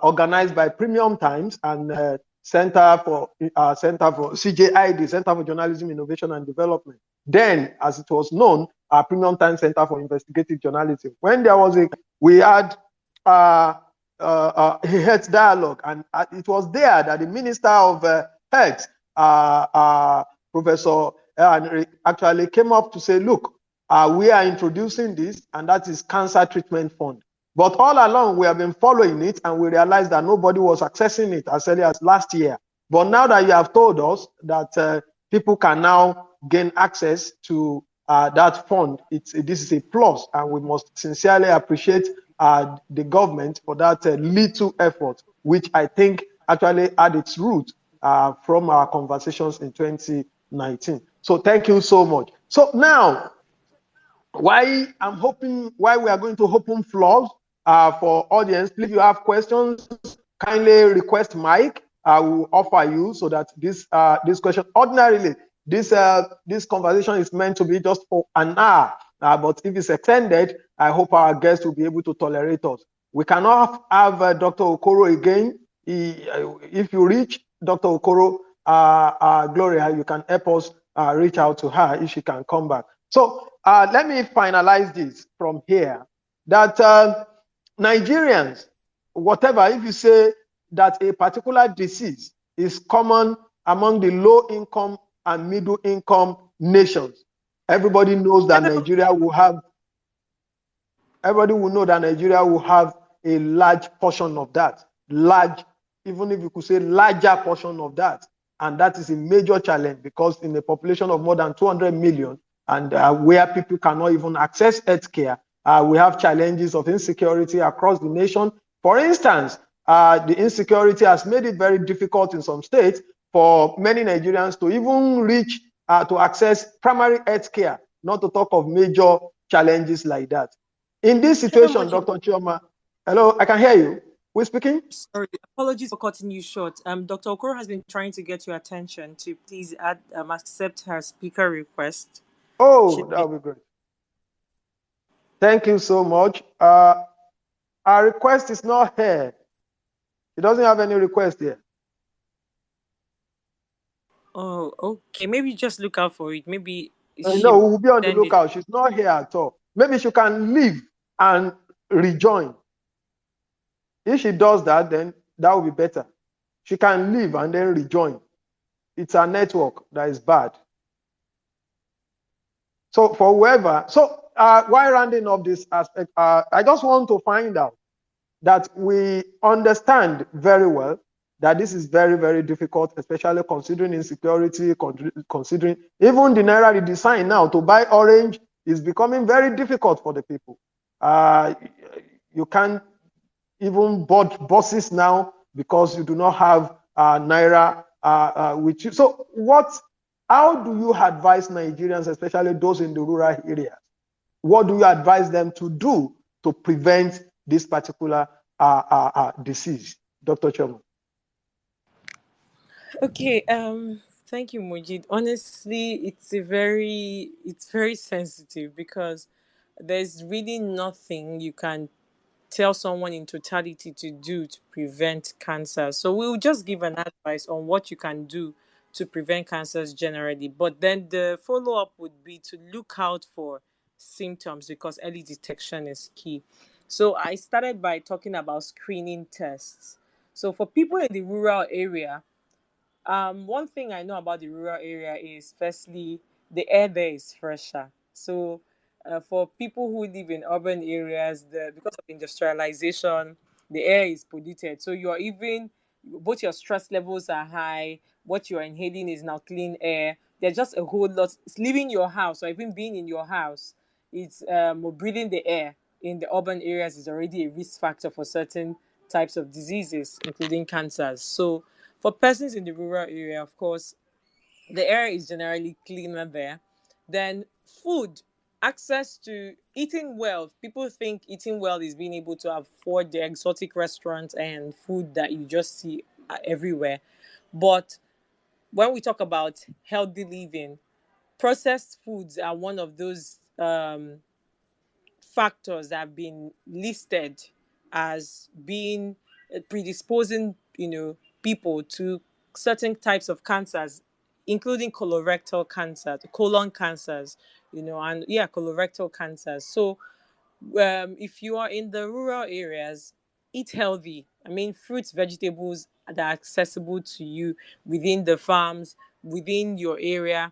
organized by Premium Times and Center for CJID, Center for Journalism, Innovation and Development. Then, as it was known, Premium Time Center for Investigative Journalism. When there was we had a health dialogue, and it was there that the Minister of Health, Professor actually came up to say, look, we are introducing this, and that is Cancer Treatment Fund. But all along, we have been following it, and we realized that nobody was accessing it as early as last year. But now that you have told us that people can now gain access to that fund, this is a plus, and we must sincerely appreciate the government for that little effort, which I think actually had its root from our conversations in 2019. So thank you so much. So now, why we are going to open floors For audience, please, if you have questions, kindly request mic. I will offer you so that this question, ordinarily, this conversation is meant to be just for an hour. But if it's extended, I hope our guests will be able to tolerate us. We cannot have Dr. Okoro again. If you reach Dr. Okoro, Gloria, you can help us reach out to her if she can come back. So let me finalize this from here. That Nigerians, whatever, if you say that a particular disease is common among the low income and middle income nations, everybody knows that Nigeria will have, everybody will know that Nigeria will have a large portion of that. Large, even if you could say larger portion of that. And that is a major challenge because in a population of more than 200 million and where people cannot even access healthcare, we have challenges of insecurity across the nation. For instance, the insecurity has made it very difficult in some states for many Nigerians to even reach to access primary healthcare, not to talk of major challenges like that. In this situation, Dr. Chioma, hello, I can hear you. Who's speaking? Sorry, apologies for cutting you short. Dr. Okoro has been trying to get your attention to please accept her speaker request. Oh, that would be great. Thank you so much. Our request is not here. She doesn't have any request here. Oh, okay. Maybe just look out for it. Maybe no, we'll be on the lookout. She's not here at all. Maybe she can leave and rejoin. If she does that, then that will be better. She can leave and then rejoin. It's a network that is bad. So for whoever, while rounding up this aspect, I just want to find out that we understand very well that this is very, very difficult, especially considering insecurity, considering even the Naira redesign now to buy orange is becoming very difficult for the people. You can't even board buses now because you do not have Naira with you. So how do you advise Nigerians, especially those in the rural areas? What do you advise them to do to prevent this particular disease, Dr. Chioma? Okay. Thank you, Mujid. Honestly, it's very sensitive because there's really nothing you can tell someone in totality to do to prevent cancer. So we'll just give an advice on what you can do to prevent cancers generally. But then the follow-up would be to look out for symptoms because early detection is key. So I started by talking about screening tests. So for people in the rural area, one thing I know about the rural area is firstly the air there is fresher. So for people who live in urban areas, because of industrialization, the air is polluted. So you're even both your stress levels are high. What you're inhaling is now clean air. There's just a whole lot. It's leaving your house or even being in your house. It's breathing the air in the urban areas is already a risk factor for certain types of diseases, including cancers. So for persons in the rural area, of course, the air is generally cleaner there. Then food, access to eating well. People think eating well is being able to afford the exotic restaurants and food that you just see everywhere. But when we talk about healthy living, processed foods are one of those factors that have been listed as being predisposing, people to certain types of cancers, including colorectal cancer, colon cancers, and colorectal cancers. So if you are in the rural areas, eat healthy. I mean, fruits, vegetables that are accessible to you within the farms, within your area.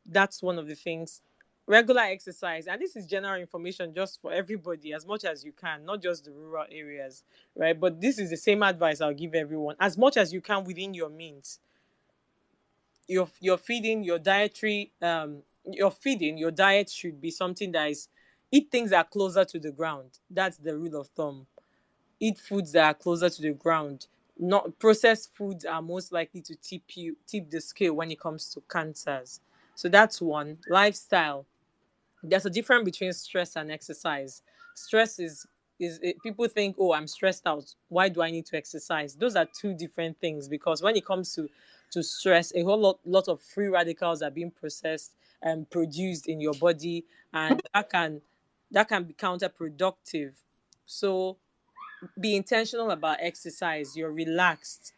That's one of the things. Regular exercise, and this is general information just for everybody as much as you can, not just the rural areas, right? But this is the same advice I'll give everyone: as much as you can within your means. Your feeding, your dietary, your diet should be something that is, eat things that are closer to the ground. That's the rule of thumb. Eat foods that are closer to the ground. Not processed foods are most likely to tip the scale when it comes to cancers. So that's one. Lifestyle. There's a difference between stress and exercise. Stress is people think, oh, I'm stressed out, why do I need to exercise? Those are two different things, because when it comes to stress, a whole lot of free radicals are being processed and produced in your body, and that can be counterproductive. So be intentional about exercise. You're relaxed,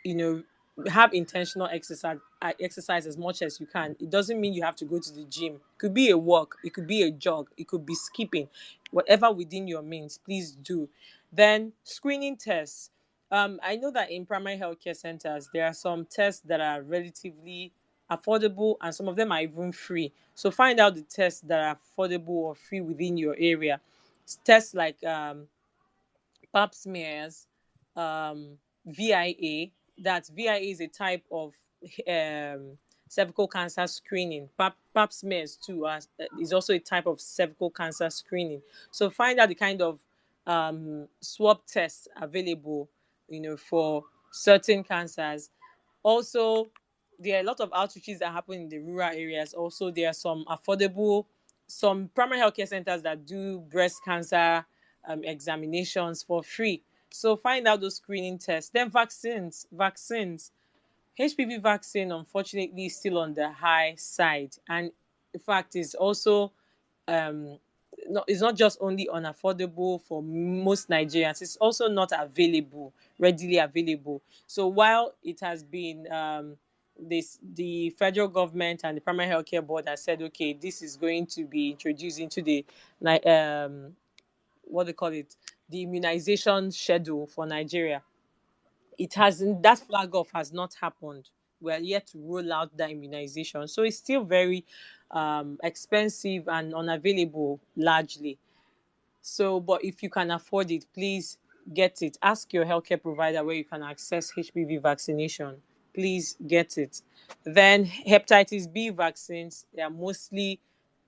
you know, have intentional exercise as much as you can. It doesn't mean you have to go to the gym. It could be a walk, it could be a jog, it could be skipping, whatever within your means, please do. Then screening tests. I know that in primary healthcare centers there are some tests that are relatively affordable, and some of them are even free. So find out the tests that are affordable or free within your area. Tests like pap smears, VIA. That VIA is a type of cervical cancer screening. Pap smears too is also a type of cervical cancer screening. So find out the kind of swab tests available, for certain cancers. Also, there are a lot of outreaches that happen in the rural areas. Also, there are some primary healthcare centers that do breast cancer examinations for free. So find out those screening tests. Then vaccines. HPV vaccine, unfortunately, is still on the high side, and in fact, is also it's not just only unaffordable for most Nigerians, it's also not readily available. So while it has been the federal government and the primary healthcare board has said, okay, this is going to be introduced into the what they call it, the immunization schedule for Nigeria. It hasn't, that flag off has not happened. We're yet to roll out the immunization. So it's still very expensive and unavailable largely. So, but if you can afford it, please get it. Ask your healthcare provider where you can access HPV vaccination. Please get it. Then hepatitis B vaccines, they are mostly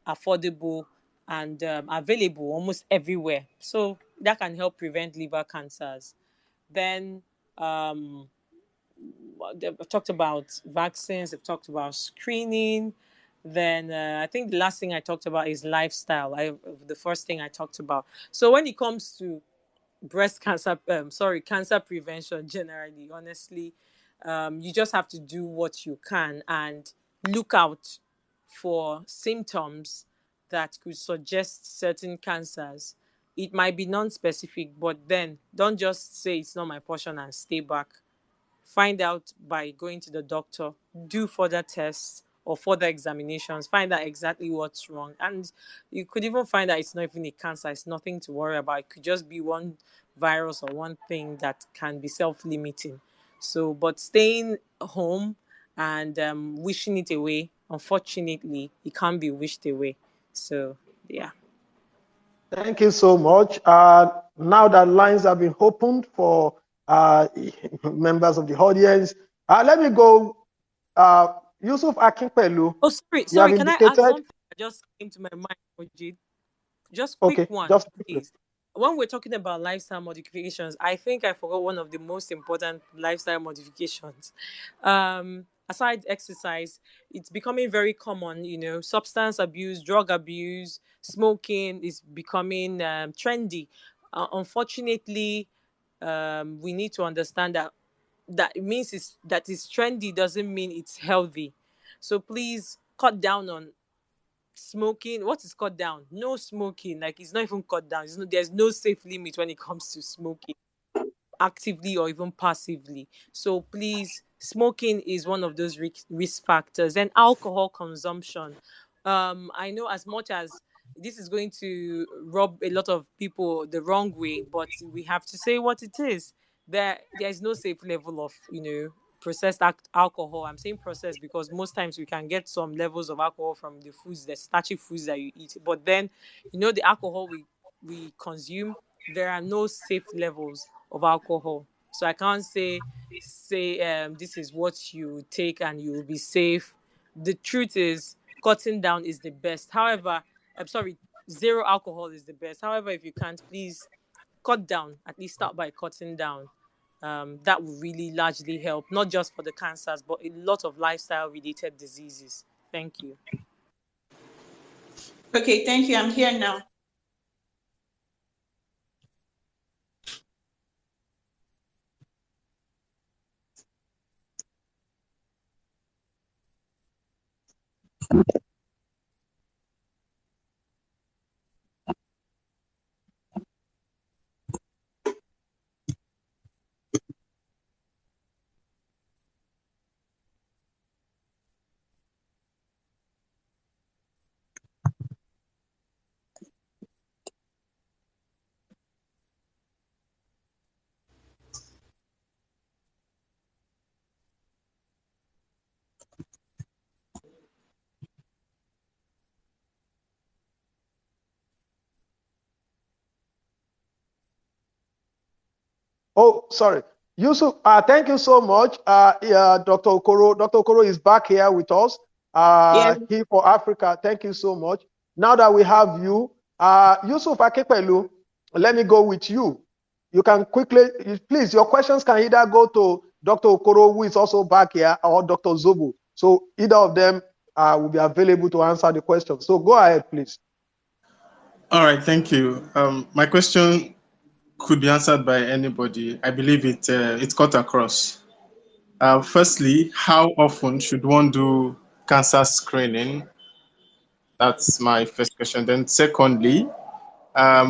affordable and available almost everywhere. So that can help prevent liver cancers. Then they've talked about vaccines, they've talked about screening. Then I think the last thing I talked about is lifestyle. The first thing I talked about. So when it comes to cancer prevention generally, honestly, you just have to do what you can and look out for symptoms that could suggest certain cancers. It might be non-specific, but then don't just say it's not my portion and stay back. Find out by going to the doctor, do further tests or further examinations, find out exactly what's wrong. And you could even find out it's not even a cancer, it's nothing to worry about. It could just be one virus or one thing that can be self-limiting. So, but staying home and wishing it away, unfortunately, it can't be wished away. So, yeah. Thank you so much. Now that lines have been opened for members of the audience, let me go. Yusuf Akinpelu. Oh, sorry. Can I add something that just came to my mind, Ojid? Just quick one, please. When we're talking about lifestyle modifications, I think I forgot one of the most important lifestyle modifications. Aside exercise, it's becoming very common, substance abuse, drug abuse, smoking is becoming trendy. Unfortunately, we need to understand that it means that it's trendy doesn't mean it's healthy. So please cut down on smoking. What is cut down? No smoking. Like, it's not even cut down. There's no safe limit when it comes to smoking, actively or even passively. So please, smoking is one of those risk factors. And alcohol consumption. I know as much as this is going to rub a lot of people the wrong way, but we have to say what it is. There's no safe level of processed alcohol. I'm saying processed because most times we can get some levels of alcohol from the starchy foods that you eat, but then the alcohol we consume, there are no safe levels of alcohol. So I can't say this is what you take and you will be safe. The truth is, cutting down is the best. However, I'm sorry, zero alcohol is the best. However, if you can't, please cut down. At least start by cutting down. That will really largely help, not just for the cancers, but a lot of lifestyle-related diseases. Thank you. Okay, thank you. I'm here now. Oh, sorry. Yusuf, thank you so much. Dr. Okoro. Dr. Okoro is back here with us. Yes. Here for Africa. Thank you so much. Now that we have you, Yusuf Akepelu, let me go with you. You can quickly, please, your questions can either go to Dr. Okoro, who is also back here, or Dr. Zobo. So either of them will be available to answer the question. So go ahead, please. All right, thank you. My question could be answered by anybody. I believe it's cut across. Firstly, how often should one do cancer screening? That's my first question. Then secondly,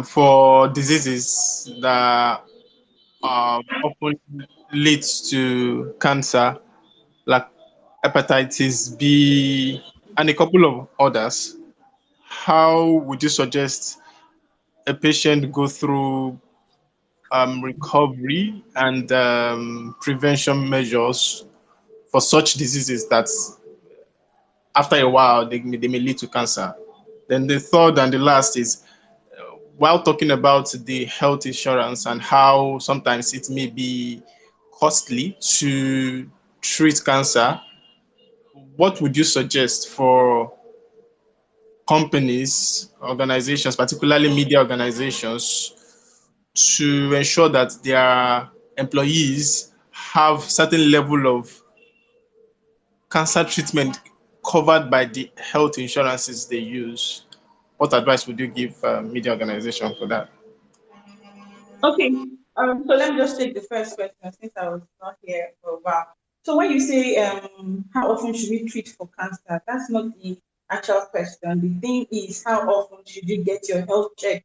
for diseases that often leads to cancer, like hepatitis B and a couple of others, how would you suggest a patient go through recovery and prevention measures for such diseases that after a while they may lead to cancer? Then the third and the last is, while talking about the health insurance and how sometimes it may be costly to treat cancer, what would you suggest for companies, organizations, particularly media organizations, to ensure that their employees have certain level of cancer treatment covered by the health insurances they use? What advice would you give media organization for that? Okay. So let me just take the first question since I was not here for a while. So when you say how often should we treat for cancer, that's not the actual question. The thing is, how often should you get your health check?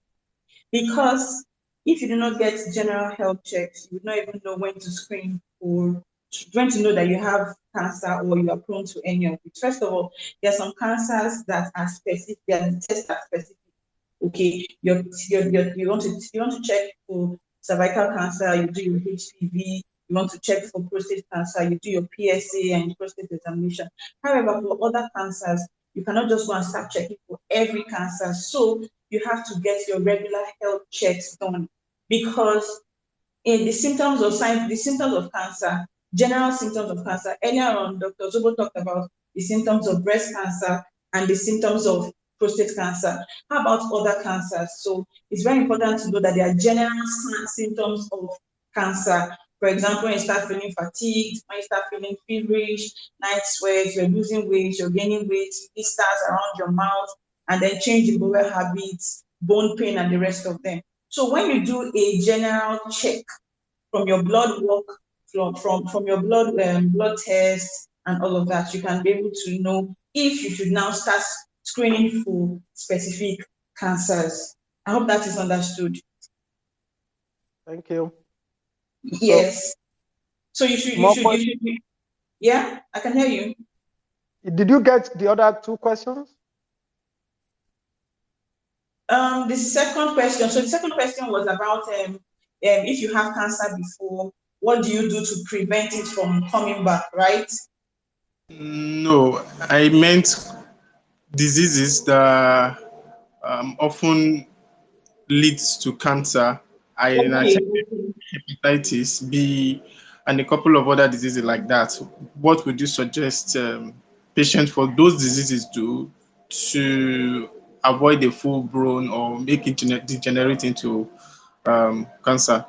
Because if you do not get general health checks, you would not even know when to screen or when to know that you have cancer or you are prone to any of it. First of all, there are some cancers that are specific, they are tests are specific. Okay, you want to check for cervical cancer, you do your HPV. You want to check for prostate cancer, you do your PSA and prostate examination. However, for other cancers, you cannot just go and start checking for every cancer. So you have to get your regular health checks done, because in the symptoms of signs, the symptoms of cancer, general symptoms of cancer. Earlier on, Dr. Zobo talked about the symptoms of breast cancer and the symptoms of prostate cancer. How about other cancers? So it's very important to know that there are general symptoms of cancer. For example, when you start feeling fatigued, when you start feeling feverish, night sweats, you're losing weight, you're gaining weight, blisters around your mouth, and then change in bowel habits, bone pain, and the rest of them. So when you do a general check from your blood work, from your blood tests and all of that, you can be able to know if you should now start screening for specific cancers. I hope that is understood. Thank you. Yes. So you should, yeah, I can hear you. Did you get the other two questions? The second question. So the second question was about if you have cancer before, what do you do to prevent it from coming back, right? No, I meant diseases that often leads to cancer. I Okay. checked hepatitis B and a couple of other diseases like that. What would you suggest patients for those diseases do to avoid a full-blown or make it degenerate into cancer?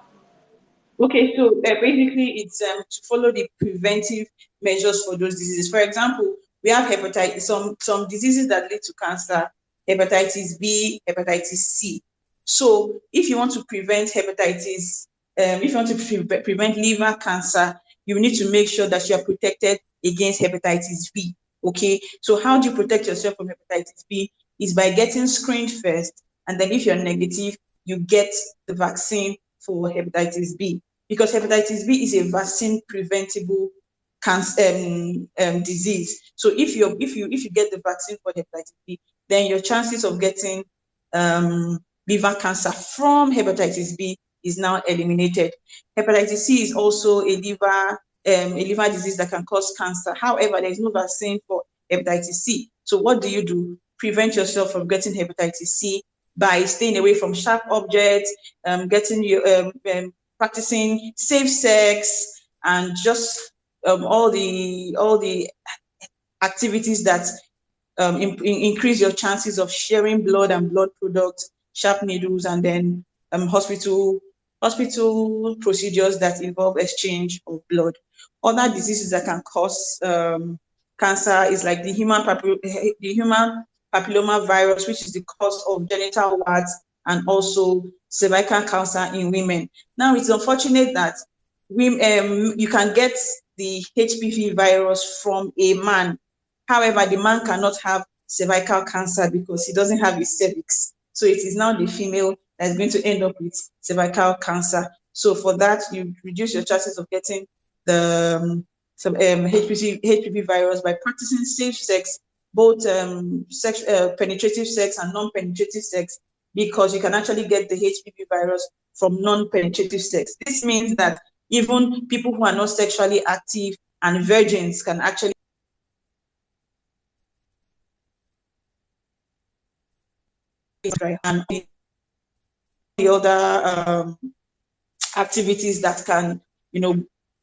Okay, so basically it's to follow the preventive measures for those diseases. For example, we have hepatitis, some diseases that lead to cancer, hepatitis B, hepatitis C. So if you want to prevent hepatitis, if you want to prevent liver cancer, you need to make sure that you are protected against hepatitis B. Okay, so how do you protect yourself from hepatitis B? Is by getting screened first, and then if you're negative, you get the vaccine for hepatitis B, because hepatitis B is a vaccine preventable cancer disease. So if you get the vaccine for hepatitis B, then your chances of getting liver cancer from hepatitis B is now eliminated. Hepatitis C is also a liver disease that can cause cancer. However, there is no vaccine for hepatitis C. So what do? Prevent yourself from getting hepatitis C by staying away from sharp objects, practicing safe sex, and just all the activities that increase your chances of sharing blood and blood products, sharp needles, and then hospital procedures that involve exchange of blood. Other diseases that can cause cancer is like the human papilloma virus, which is the cause of genital warts, and also cervical cancer in women. Now, it's unfortunate that you can get the HPV virus from a man. However, the man cannot have cervical cancer because he doesn't have his cervix. So it is now the female that's going to end up with cervical cancer. So for that, you reduce your chances of getting the HPV virus by practicing safe sex, both penetrative sex and non-penetrative sex, because you can actually get the HPV virus from non-penetrative sex. This means that even people who are not sexually active and virgins can actually and the other activities that can,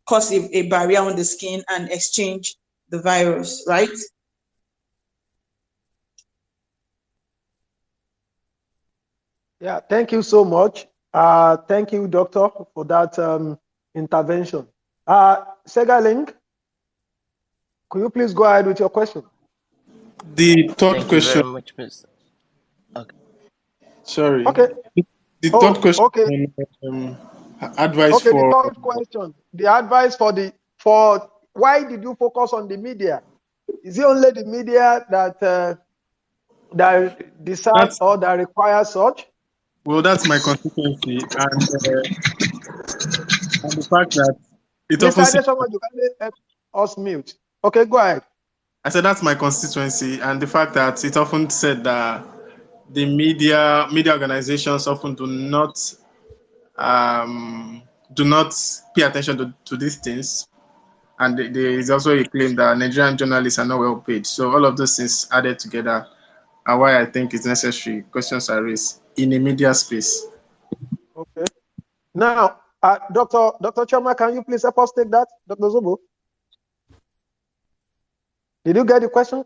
cause a barrier on the skin and exchange the virus, right? Yeah, thank you so much. Thank you, doctor, for that intervention. Segalink, could you please go ahead with your question? The third Thank question. you very much, Mr. Okay. Sorry. Okay. The third question. Okay. Advice okay, for. the third question. The advice for why did you focus on the media? Is it only the media that decide or that requires such? Well, that's my constituency, and the fact that it often. Mr. Adesoma, you can help us mute. Okay, go ahead. I said that's my constituency, and the fact that it often said that the media organizations often do not pay attention to these things, and there is also a claim that Nigerian journalists are not well paid. So all of those things added together are why I think it's necessary questions are raised in a media space. Okay. Now, Dr. Choma, can you please help us take that, Dr. Zubo? Did you get the question?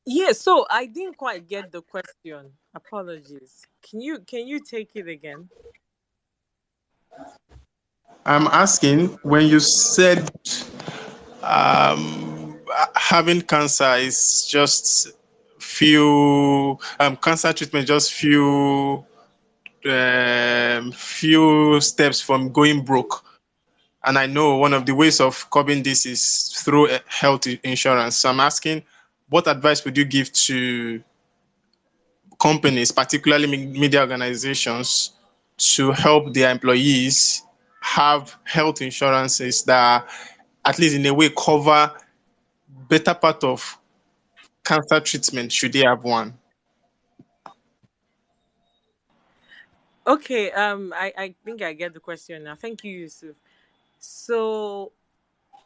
Yes, so I didn't quite get the question. Apologies. Can you take it again? I'm asking, when you said having cancer is just few cancer treatment, just few steps from going broke. And I know one of the ways of curbing this is through health insurance. So I'm asking, what advice would you give to companies, particularly media organizations, to help their employees have health insurances that at least in a way cover better part of cancer treatment should they have one? Okay, I think I get the question now. Thank you, Yusuf. So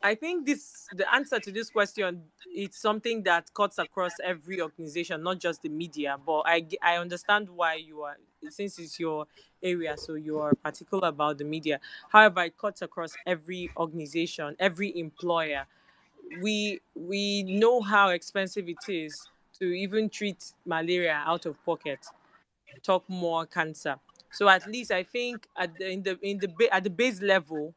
I think the answer to this question, it's something that cuts across every organization, not just the media. But I understand why you are, since it's your area, so you are particular about the media. However, it cuts across every organization, every employer. We know how expensive it is to even treat malaria out of pocket. Talk more cancer. So at least I think at the base level,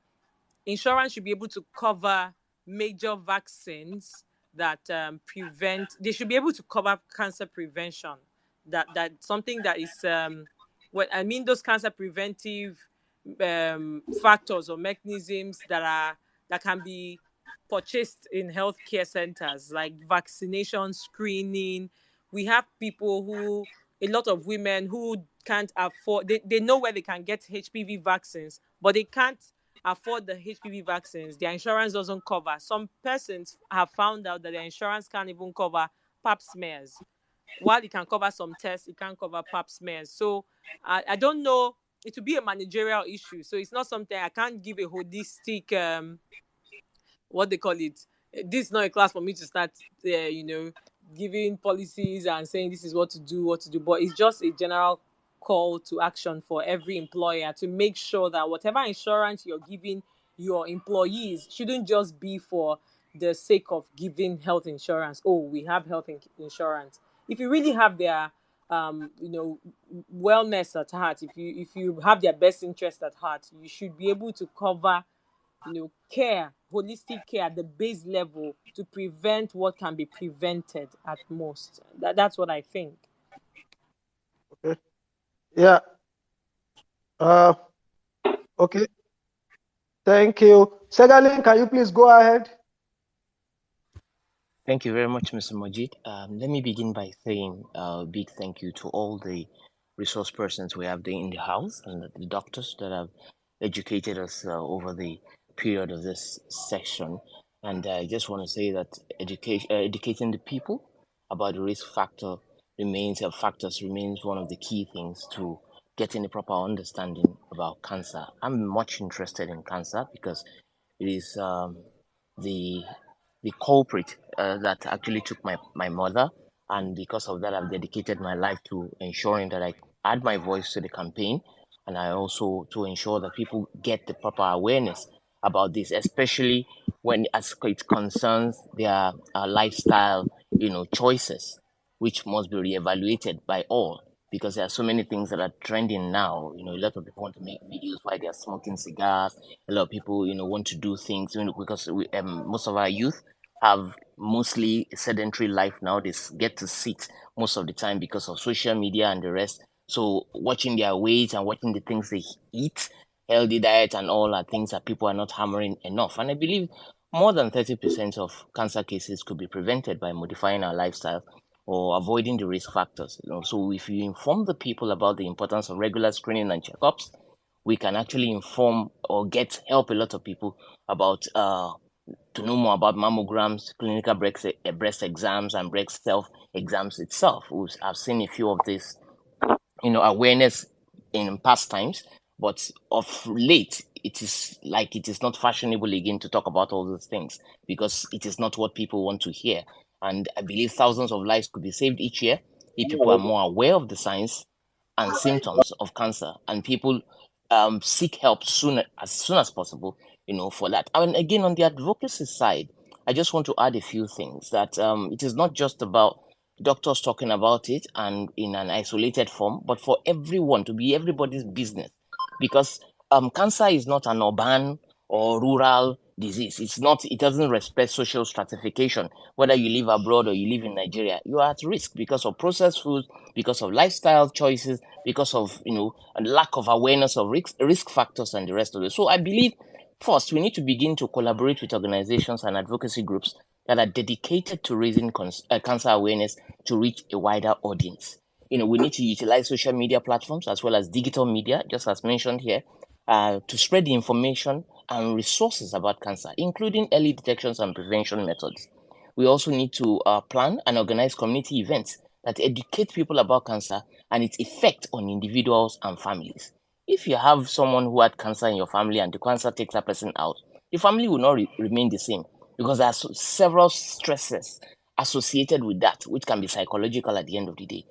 insurance should be able to cover major vaccines that prevent. They should be able to cover cancer prevention. That something that is what I mean, those cancer preventive factors or mechanisms that can be purchased in healthcare centers, like vaccination screening. We have people who, a lot of women who can't afford, they know where they can get HPV vaccines, but they can't afford the HPV vaccines. Their insurance doesn't cover. Some persons have found out that their insurance can't even cover pap smears. While it can cover some tests, it can't cover pap smears. So I don't know. It will be a managerial issue. So it's not something I can't give a holistic what they call it. This is not a class for me to start, giving policies and saying this is what to do, but it's just a general call to action for every employer to make sure that whatever insurance you're giving your employees shouldn't just be for the sake of giving health insurance. Oh, we have insurance. If you really have their wellness at heart, if you have their best interest at heart, you should be able to cover care, holistic care at the base level to prevent what can be prevented at most. That's what I think. Okay. Yeah. Okay. Thank you. Segalin, can you please go ahead? Thank you very much, Mr. Majid. Let me begin by saying a big thank you to all the resource persons we have in the house and the doctors that have educated us over the period of this section. And I just want to say that educating the people about the risk factors remains one of the key things to getting a proper understanding about cancer. I'm much interested in cancer because it is the culprit that actually took my mother, and because of that I've dedicated my life to ensuring that I add my voice to the campaign, and I also to ensure that people get the proper awareness about this, especially when as it concerns their lifestyle choices, which must be reevaluated by all, because there are so many things that are trending now. A lot of people want to make videos while they're smoking cigars. A lot of people want to do things because most of our youth have mostly a sedentary life now. They get to sit most of the time because of social media and the rest. So watching their weight and watching the things they eat, healthy diet and all are things that people are not hammering enough. And I believe more than 30% of cancer cases could be prevented by modifying our lifestyle or avoiding the risk factors. So if you inform the people about the importance of regular screening and checkups, we can actually inform or help a lot of people about to know more about mammograms, clinical breast exams, and breast self exams itself. I've seen a few of these, awareness in past times, but of late, it is not fashionable again to talk about all those things because it is not what people want to hear. And I believe thousands of lives could be saved each year if people are more aware of the signs and symptoms of cancer, and people seek help as soon as possible, for that. And again, on the advocacy side, I just want to add a few things that it is not just about doctors talking about it and in an isolated form, but for everyone to be everybody's business, because cancer is not an urban or rural disease. It doesn't respect social stratification. Whether you live abroad or you live in Nigeria, you are at risk because of processed foods, because of lifestyle choices, because of a lack of awareness of risk factors and the rest of it. So I believe first we need to begin to collaborate with organizations and advocacy groups that are dedicated to raising cancer awareness to reach a wider audience. We need to utilize social media platforms as well as digital media, just as mentioned here, to spread the information and resources about cancer, including early detections and prevention methods. We also need to plan and organize community events that educate people about cancer and its effect on individuals and families. If you have someone who had cancer in your family and the cancer takes that person out, the family will not remain the same because there are several stresses associated with that, which can be psychological at the end of the day.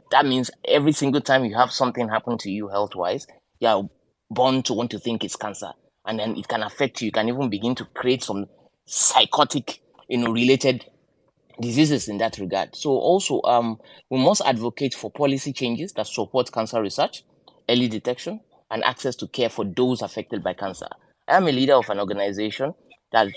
That means every single time you have something happen to you health-wise, you're born to want to think it's cancer. And then it can affect you. You can even begin to create some psychotic, related diseases in that regard. So also, we must advocate for policy changes that support cancer research, early detection, and access to care for those affected by cancer. I am a leader of an organization that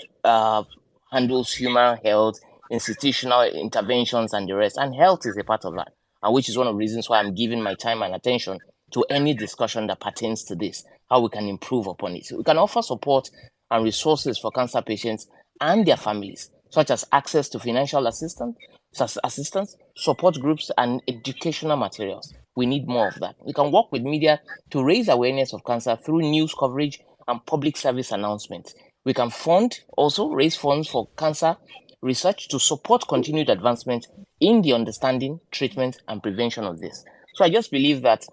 handles human health, institutional interventions, and the rest. And health is a part of that, and which is one of the reasons why I'm giving my time and attention to any discussion that pertains to this, how we can improve upon it. So we can offer support and resources for cancer patients and their families, such as access to financial assistance, support groups, and educational materials. We need more of that. We can work with media to raise awareness of cancer through news coverage and public service announcements. We can raise funds for cancer research to support continued advancement in the understanding, treatment, and prevention of this. So I just believe that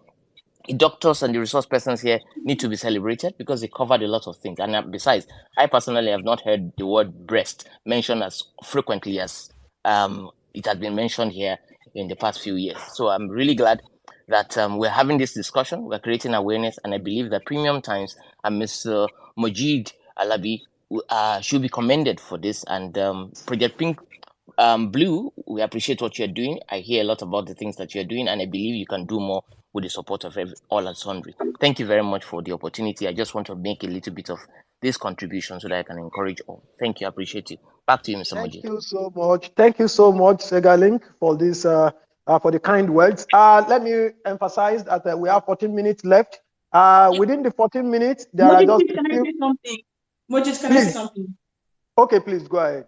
the doctors and the resource persons here need to be celebrated because they covered a lot of things. And besides, I personally have not heard the word breast mentioned as frequently as it has been mentioned here in the past few years. So I'm really glad that we're having this discussion, we're creating awareness, and I believe that Premium Times and Mr. Majid Alabi should be commended for this. And Project Pink Blue, we appreciate what you're doing. I hear a lot about the things that you're doing, and I believe you can do more with the support of all and sundry. Thank you very much for the opportunity. I just want to make a little bit of this contribution so that I can encourage all. Thank you. I appreciate it. Back to you, Mr. Majid. Thank you so much. Thank you so much, Segalink, for this for the kind words. Let me emphasize that we have 14 minutes left. Within the 14 minutes, there Mojit, are just can I say something? Mojit, can I say something? Okay, please go ahead.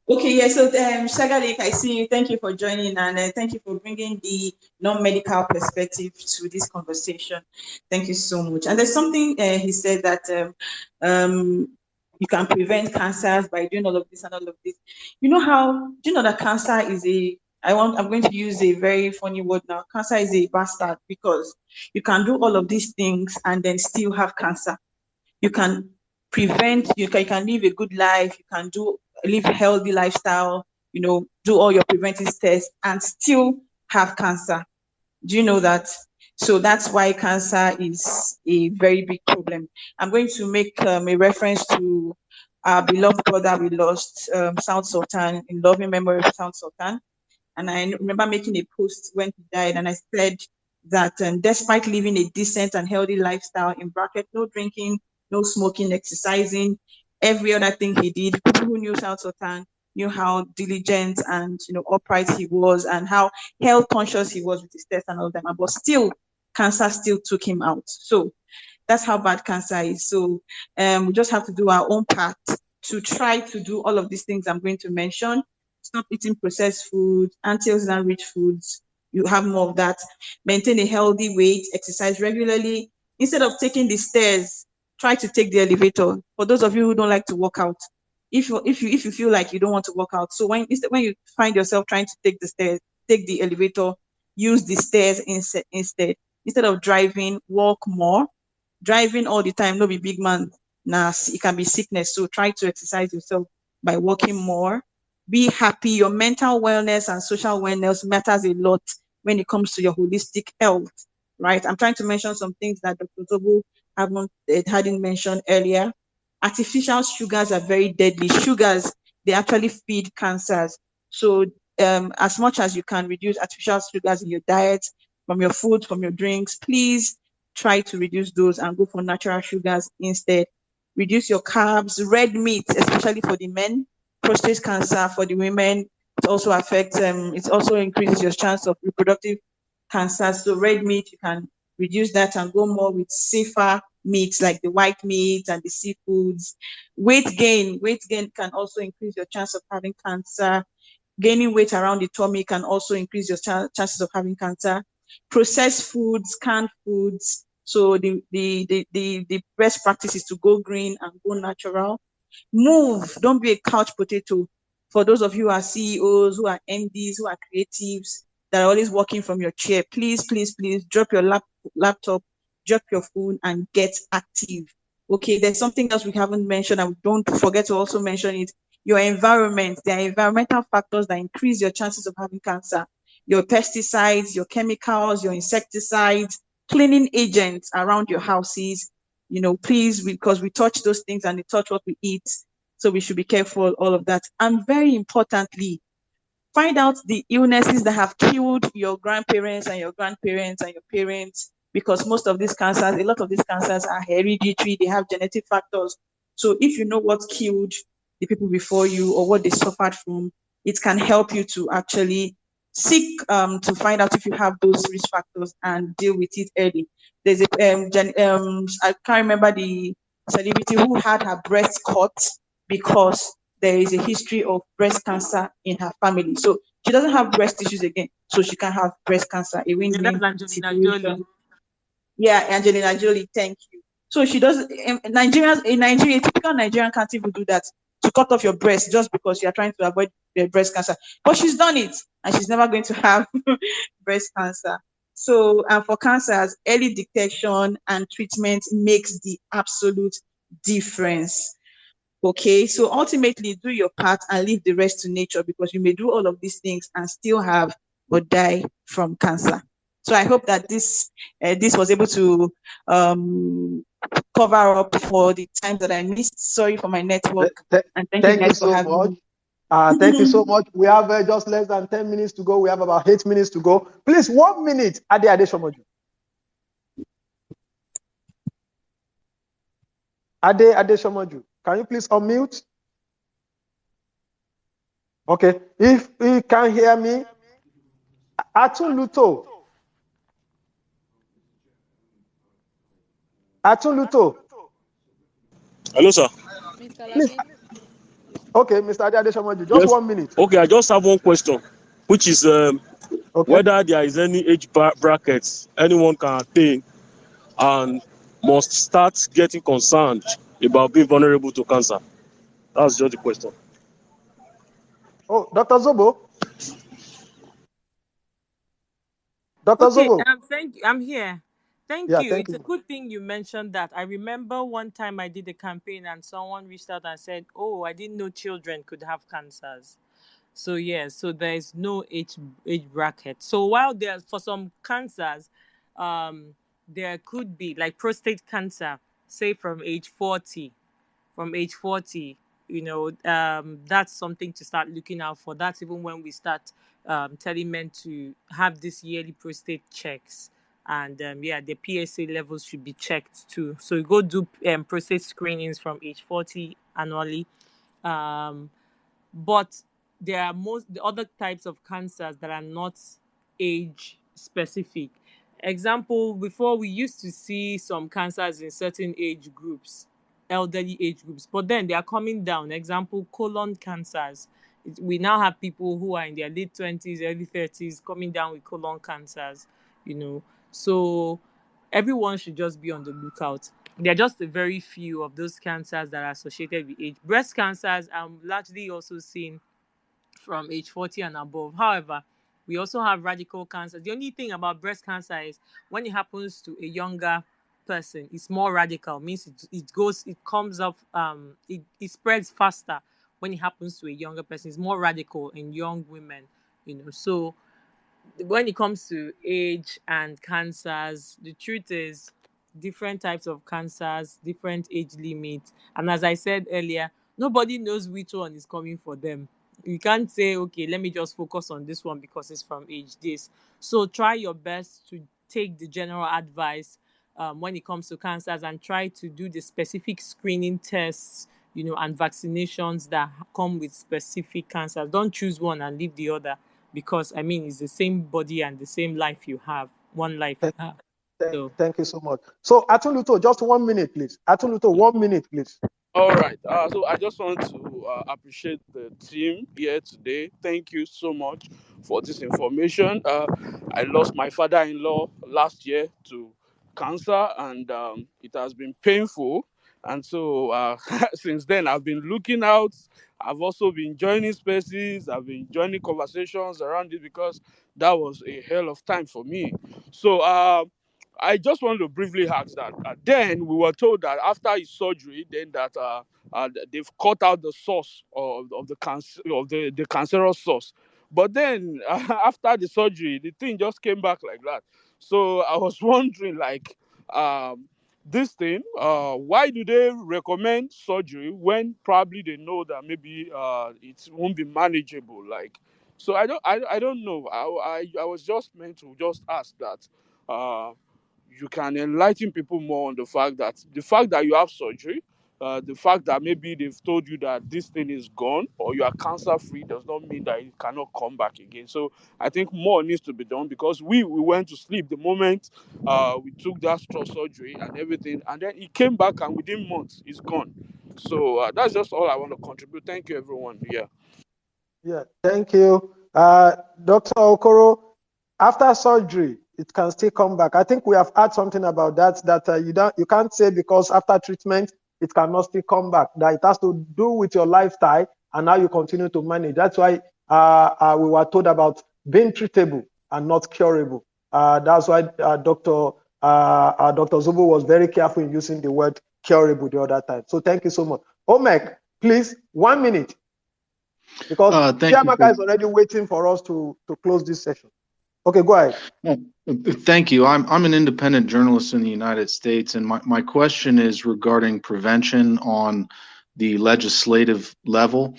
Okay, yeah, so Shagalik, I see you. Thank you for joining, and thank you for bringing the non-medical perspective to this conversation. Thank you so much. And there's something he said that you can prevent cancers by doing all of this and all of this. You know how, do you know that cancer is I'm going to use a very funny word now. Cancer is a bastard because you can do all of these things and then still have cancer. You can prevent, you can live a good life, you can live a healthy lifestyle, do all your preventive tests and still have cancer. Do you know that? So that's why cancer is a very big problem. I'm going to make a reference to our beloved brother we lost, South Sultan, in loving memory of South Sultan. And I remember making a post when he died, and I said that despite living a decent and healthy lifestyle, in bracket, no drinking, no smoking, exercising, every other thing he did, people who knew South Sultan knew how diligent and upright he was, and how health conscious he was with his tests and all that. But still, cancer still took him out. So that's how bad cancer is. So we just have to do our own part to try to do all of these things I'm going to mention. Stop eating processed food, antioxidant-rich foods. You have more of that. Maintain a healthy weight, exercise regularly. Instead of taking the stairs, try to take the elevator. For those of you who don't like to work out, if you feel like you don't want to work out, so when you find yourself trying to take the stairs, take the elevator, use the stairs instead. Instead of driving, walk more. Driving all the time, no be big man. Nah, it can be sickness. So try to exercise yourself by walking more. Be happy. Your mental wellness and social wellness matters a lot when it comes to your holistic health, right? I'm trying to mention some things that Dr. Zobo hadn't mentioned earlier. Artificial sugars are very deadly. Sugars, they actually feed cancers. So as much as you can reduce artificial sugars in your diet, from your food, from your drinks, please try to reduce those and go for natural sugars instead. Reduce your carbs, red meat, especially for the men. Prostate cancer for the women, it also affects it also increases your chance of reproductive cancer. So red meat, you can reduce that and go more with safer meats like the white meat and the seafoods. Weight gain can also increase your chance of having cancer. Gaining weight around the tummy can also increase your chances of having cancer. Processed foods, canned foods. So the best practice is to go green and go natural. Move, don't be a couch potato. For those of you who are CEOs, who are MDs, who are creatives, that are always working from your chair, please drop your laptop, drop your phone and get active. Okay, there's something else we haven't mentioned, and don't forget to also mention it. Your environment. There are environmental factors that increase your chances of having cancer. Your pesticides, your chemicals, your insecticides, cleaning agents around your houses, please, because we touch those things and they touch what we eat. So we should be careful, all of that. And very importantly, find out the illnesses that have killed your grandparents and your grandparents and your parents, because most of these cancers, a lot of these cancers are hereditary, they have genetic factors. So if you know what killed the people before you or what they suffered from, it can help you to actually seek to find out if you have those risk factors and deal with it early. There's I can't remember the celebrity who had her breast cut because there is a history of breast cancer in her family. So she doesn't have breast tissues again, so she can have breast cancer, a Yeah, win-win that's Angelina situation. Jolie. Yeah, Angelina Jolie, thank you. So she does Nigerians in Nigeria, typical Nigerian can't even do that, to cut off your breast just because you are trying to avoid the breast cancer. But she's done it, and she's never going to have breast cancer. So, and for cancers, early detection and treatment makes the absolute difference. Okay, so ultimately do your part and leave the rest to nature, because you may do all of these things and still have or die from cancer. So I hope that this was able to cover up for the time that I missed. Sorry for my network, and thank you Thank you guys for so having much. me. Thank you so much. We have just less than 10 minutes to go. We have about 8 minutes to go. Please, 1 minute, Ade Adeshomoju. Ade Adeshomoju, can you please unmute? Okay. If you can hear me, Atuluto. Atuluto. Hello, sir. Please. Okay, Mr. Ade Adeshomoju, just Yes. 1 minute. Okay, I just have one question, which is Okay. whether there is any age brackets anyone can attain and must start getting concerned about being vulnerable to cancer. That's just the question. Oh, Dr. Zobo. Dr. Okay, Zobo. thank you. I'm here. Thank Yeah, you. thank It's a you. good thing you mentioned that. I remember one time I did a campaign and someone reached out and said, "Oh, I didn't know children could have cancers." So yes, so there is no age bracket. So while there's for some cancers, there could be like prostate cancer, say from age 40, that's something to start looking out for. That's even when we start telling men to have this yearly prostate checks. And the PSA levels should be checked too. So you go do prostate screenings from age 40 annually. But there are the other types of cancers that are not age specific. Example, before we used to see some cancers in certain age groups, elderly age groups, but then they are coming down. Example, colon cancers. We now have people who are in their late 20s, early 30s coming down with colon cancers, So everyone should just be on the lookout. There are just a very few of those cancers that are associated with age. Breast cancers are largely also seen from age 40 and above. However, we also have radical cancer. The only thing about breast cancer is when it happens to a younger person, it's more radical. Means it comes up, it spreads faster when it happens to a younger person. It's more radical in young women, So when it comes to age and cancers, the truth is different types of cancers, different age limits. And as I said earlier, nobody knows which one is coming for them. You can't say, okay, let me just focus on this one because it's from age this. So try your best to take the general advice when it comes to cancers and try to do the specific screening tests, and vaccinations that come with specific cancers. Don't choose one and leave the other because it's the same body and the same life you have, one life you have. Thank you so much. So Atuluto, just 1 minute, please. Atuluto, 1 minute, please. All right. So I just want to appreciate the team here today. Thank you so much for this information. I lost my father-in-law last year to cancer, and it has been painful. And so since then, I've been looking out. I've also been joining spaces. I've been joining conversations around it because that was a hell of time for me. So I just want to briefly ask that. Then we were told that after his surgery, then that they've cut out the source of the cancer, of the cancerous source. But then after the surgery, the thing just came back like that. So I was wondering, like, this thing, why do they recommend surgery when probably they know that maybe it won't be manageable? Like, so I don't know. I was just meant to just ask that. You can enlighten people more on the fact that you have surgery, the fact that maybe they've told you that this thing is gone or you are cancer free does not mean that it cannot come back again. So I think more needs to be done because we went to sleep the moment we took that surgery and everything, and then it came back and within months it's gone. So that's just all I want to contribute. Thank you, everyone. Yeah, thank you. Dr. Okoro, after surgery, it can still come back. I think we have heard something about that, you can't say because after treatment, it cannot still come back, that it has to do with your lifestyle and how you continue to manage. That's why we were told about being treatable and not curable. That's why Dr. Zubu was very careful in using the word curable the other time. So thank you so much. Omek, please, 1 minute. Because Chiamaka is already waiting for us to close this session. Okay, go ahead. Thank you. I'm an independent journalist in the United States, and my question is regarding prevention on the legislative level.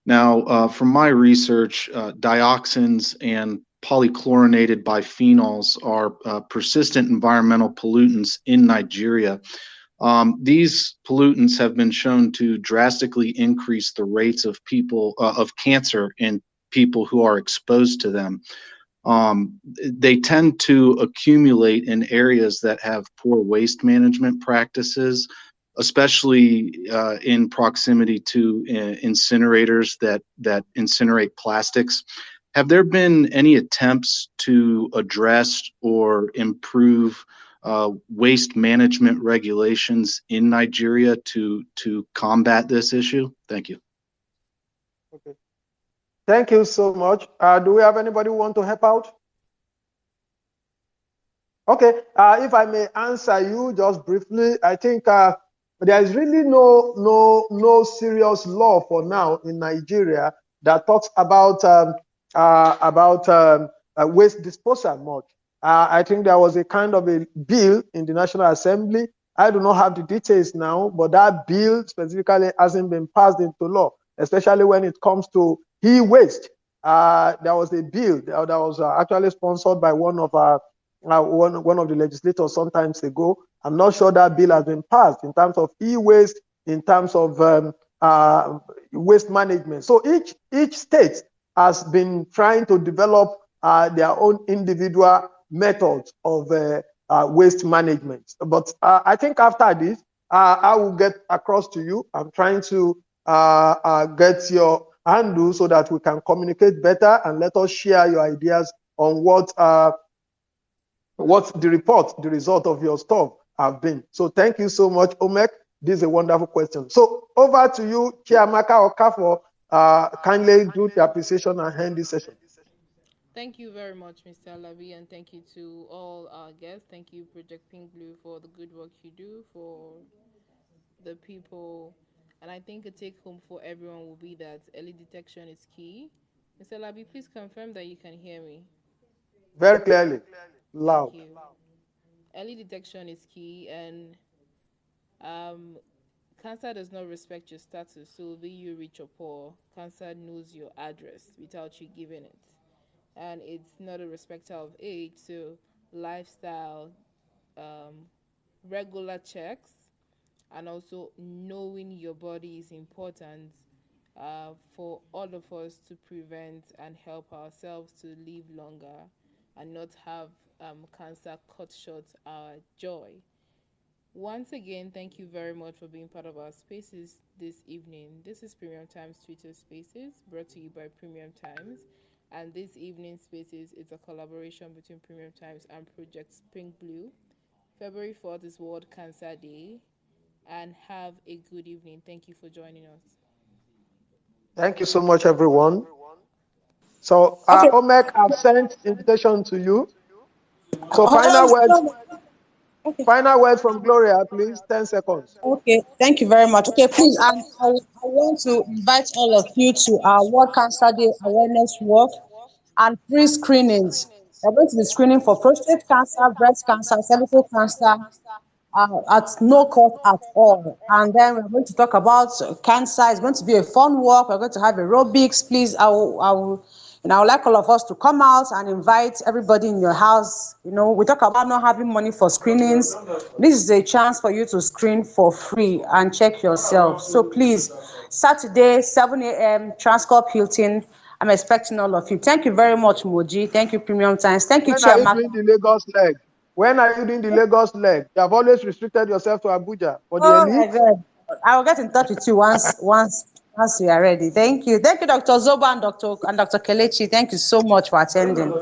Now, from my research, dioxins and polychlorinated biphenyls are persistent environmental pollutants in Nigeria. These pollutants have been shown to drastically increase the rates of of cancer in people who are exposed to them. They tend to accumulate in areas that have poor waste management practices, especially in proximity to incinerators that incinerate plastics. Have there been any attempts to address or improve waste management regulations in Nigeria to combat this issue? Thank you. Okay. Thank you so much. Do we have anybody who want to help out? Okay, if I may answer you just briefly, I think there is really no serious law for now in Nigeria that talks about waste disposal much. I think there was a kind of a bill in the National Assembly. I do not have the details now, but that bill specifically hasn't been passed into law, especially when it comes to e-waste. There was a bill that was actually sponsored by one of the legislators some time ago. I'm not sure that bill has been passed in terms of e-waste, in terms of waste management. So each state has been trying to develop their own individual methods of waste management. But I think after this, I will get across to you. I'm trying to get your handle so that we can communicate better, and let us share your ideas on what the result of your stuff have been. So thank you so much, Omek. This is a wonderful question. So over to you, Chiamaka Okafor. Kindly do the appreciation and end this session. Thank you very much, Mr. Alabi, and thank you to all our guests. Thank you, Project Pink Blue, for the good work you do for the people. And I think a take home for everyone will be that early detection is key. Mr. Alabi, please confirm that you can hear me. Very clearly, loud. Thank you. Early detection is key, and cancer does not respect your status. So be you rich or poor, cancer knows your address without you giving it. And it's not a respecter of age, so lifestyle, regular checks, and also knowing your body is important for all of us to prevent and help ourselves to live longer and not have cancer cut short our joy. Once again, thank you very much for being part of our spaces this evening. This is Premium Times Twitter Spaces, brought to you by Premium Times. And this evening spaces is a collaboration between Premium Times and Project Pink Blue. February 4th is World Cancer Day. And have a good evening. Thank you for joining us. Thank you so much, everyone. So, Okay. Omek, I've sent invitation to you. So, final word from Gloria, please. 10 seconds. Okay, thank you very much. Okay, please, I want to invite all of you to our World Cancer Day awareness walk and free screenings. We're going to be screening for prostate cancer, breast cancer, cervical cancer, at no cost at all. And then we're going to talk about cancer. It's going to be a fun walk. We're going to have aerobics. Please, I would like all of us to come out and invite everybody in your house. We talk about not having money for screenings. This is a chance for you to screen for free and check yourself. So please, Saturday, 7 a.m., Transcorp Hilton. I'm expecting all of you. Thank you very much, Moji. Thank you, Premium Times. Thank you, When are Chairman. you doing the Lagos leg? When are you doing the Lagos leg? You have always restricted yourself to Abuja for the Oh my elite. God. I will get in touch with you once we are ready. Thank you. Thank you, Dr. Zoba and Dr. Kelechi. Thank you so much for attending.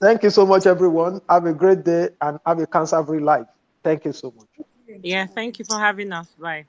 Thank you so much, everyone. Have a great day and have a cancer-free life. Thank you so much. Yeah, thank you for having us. Bye.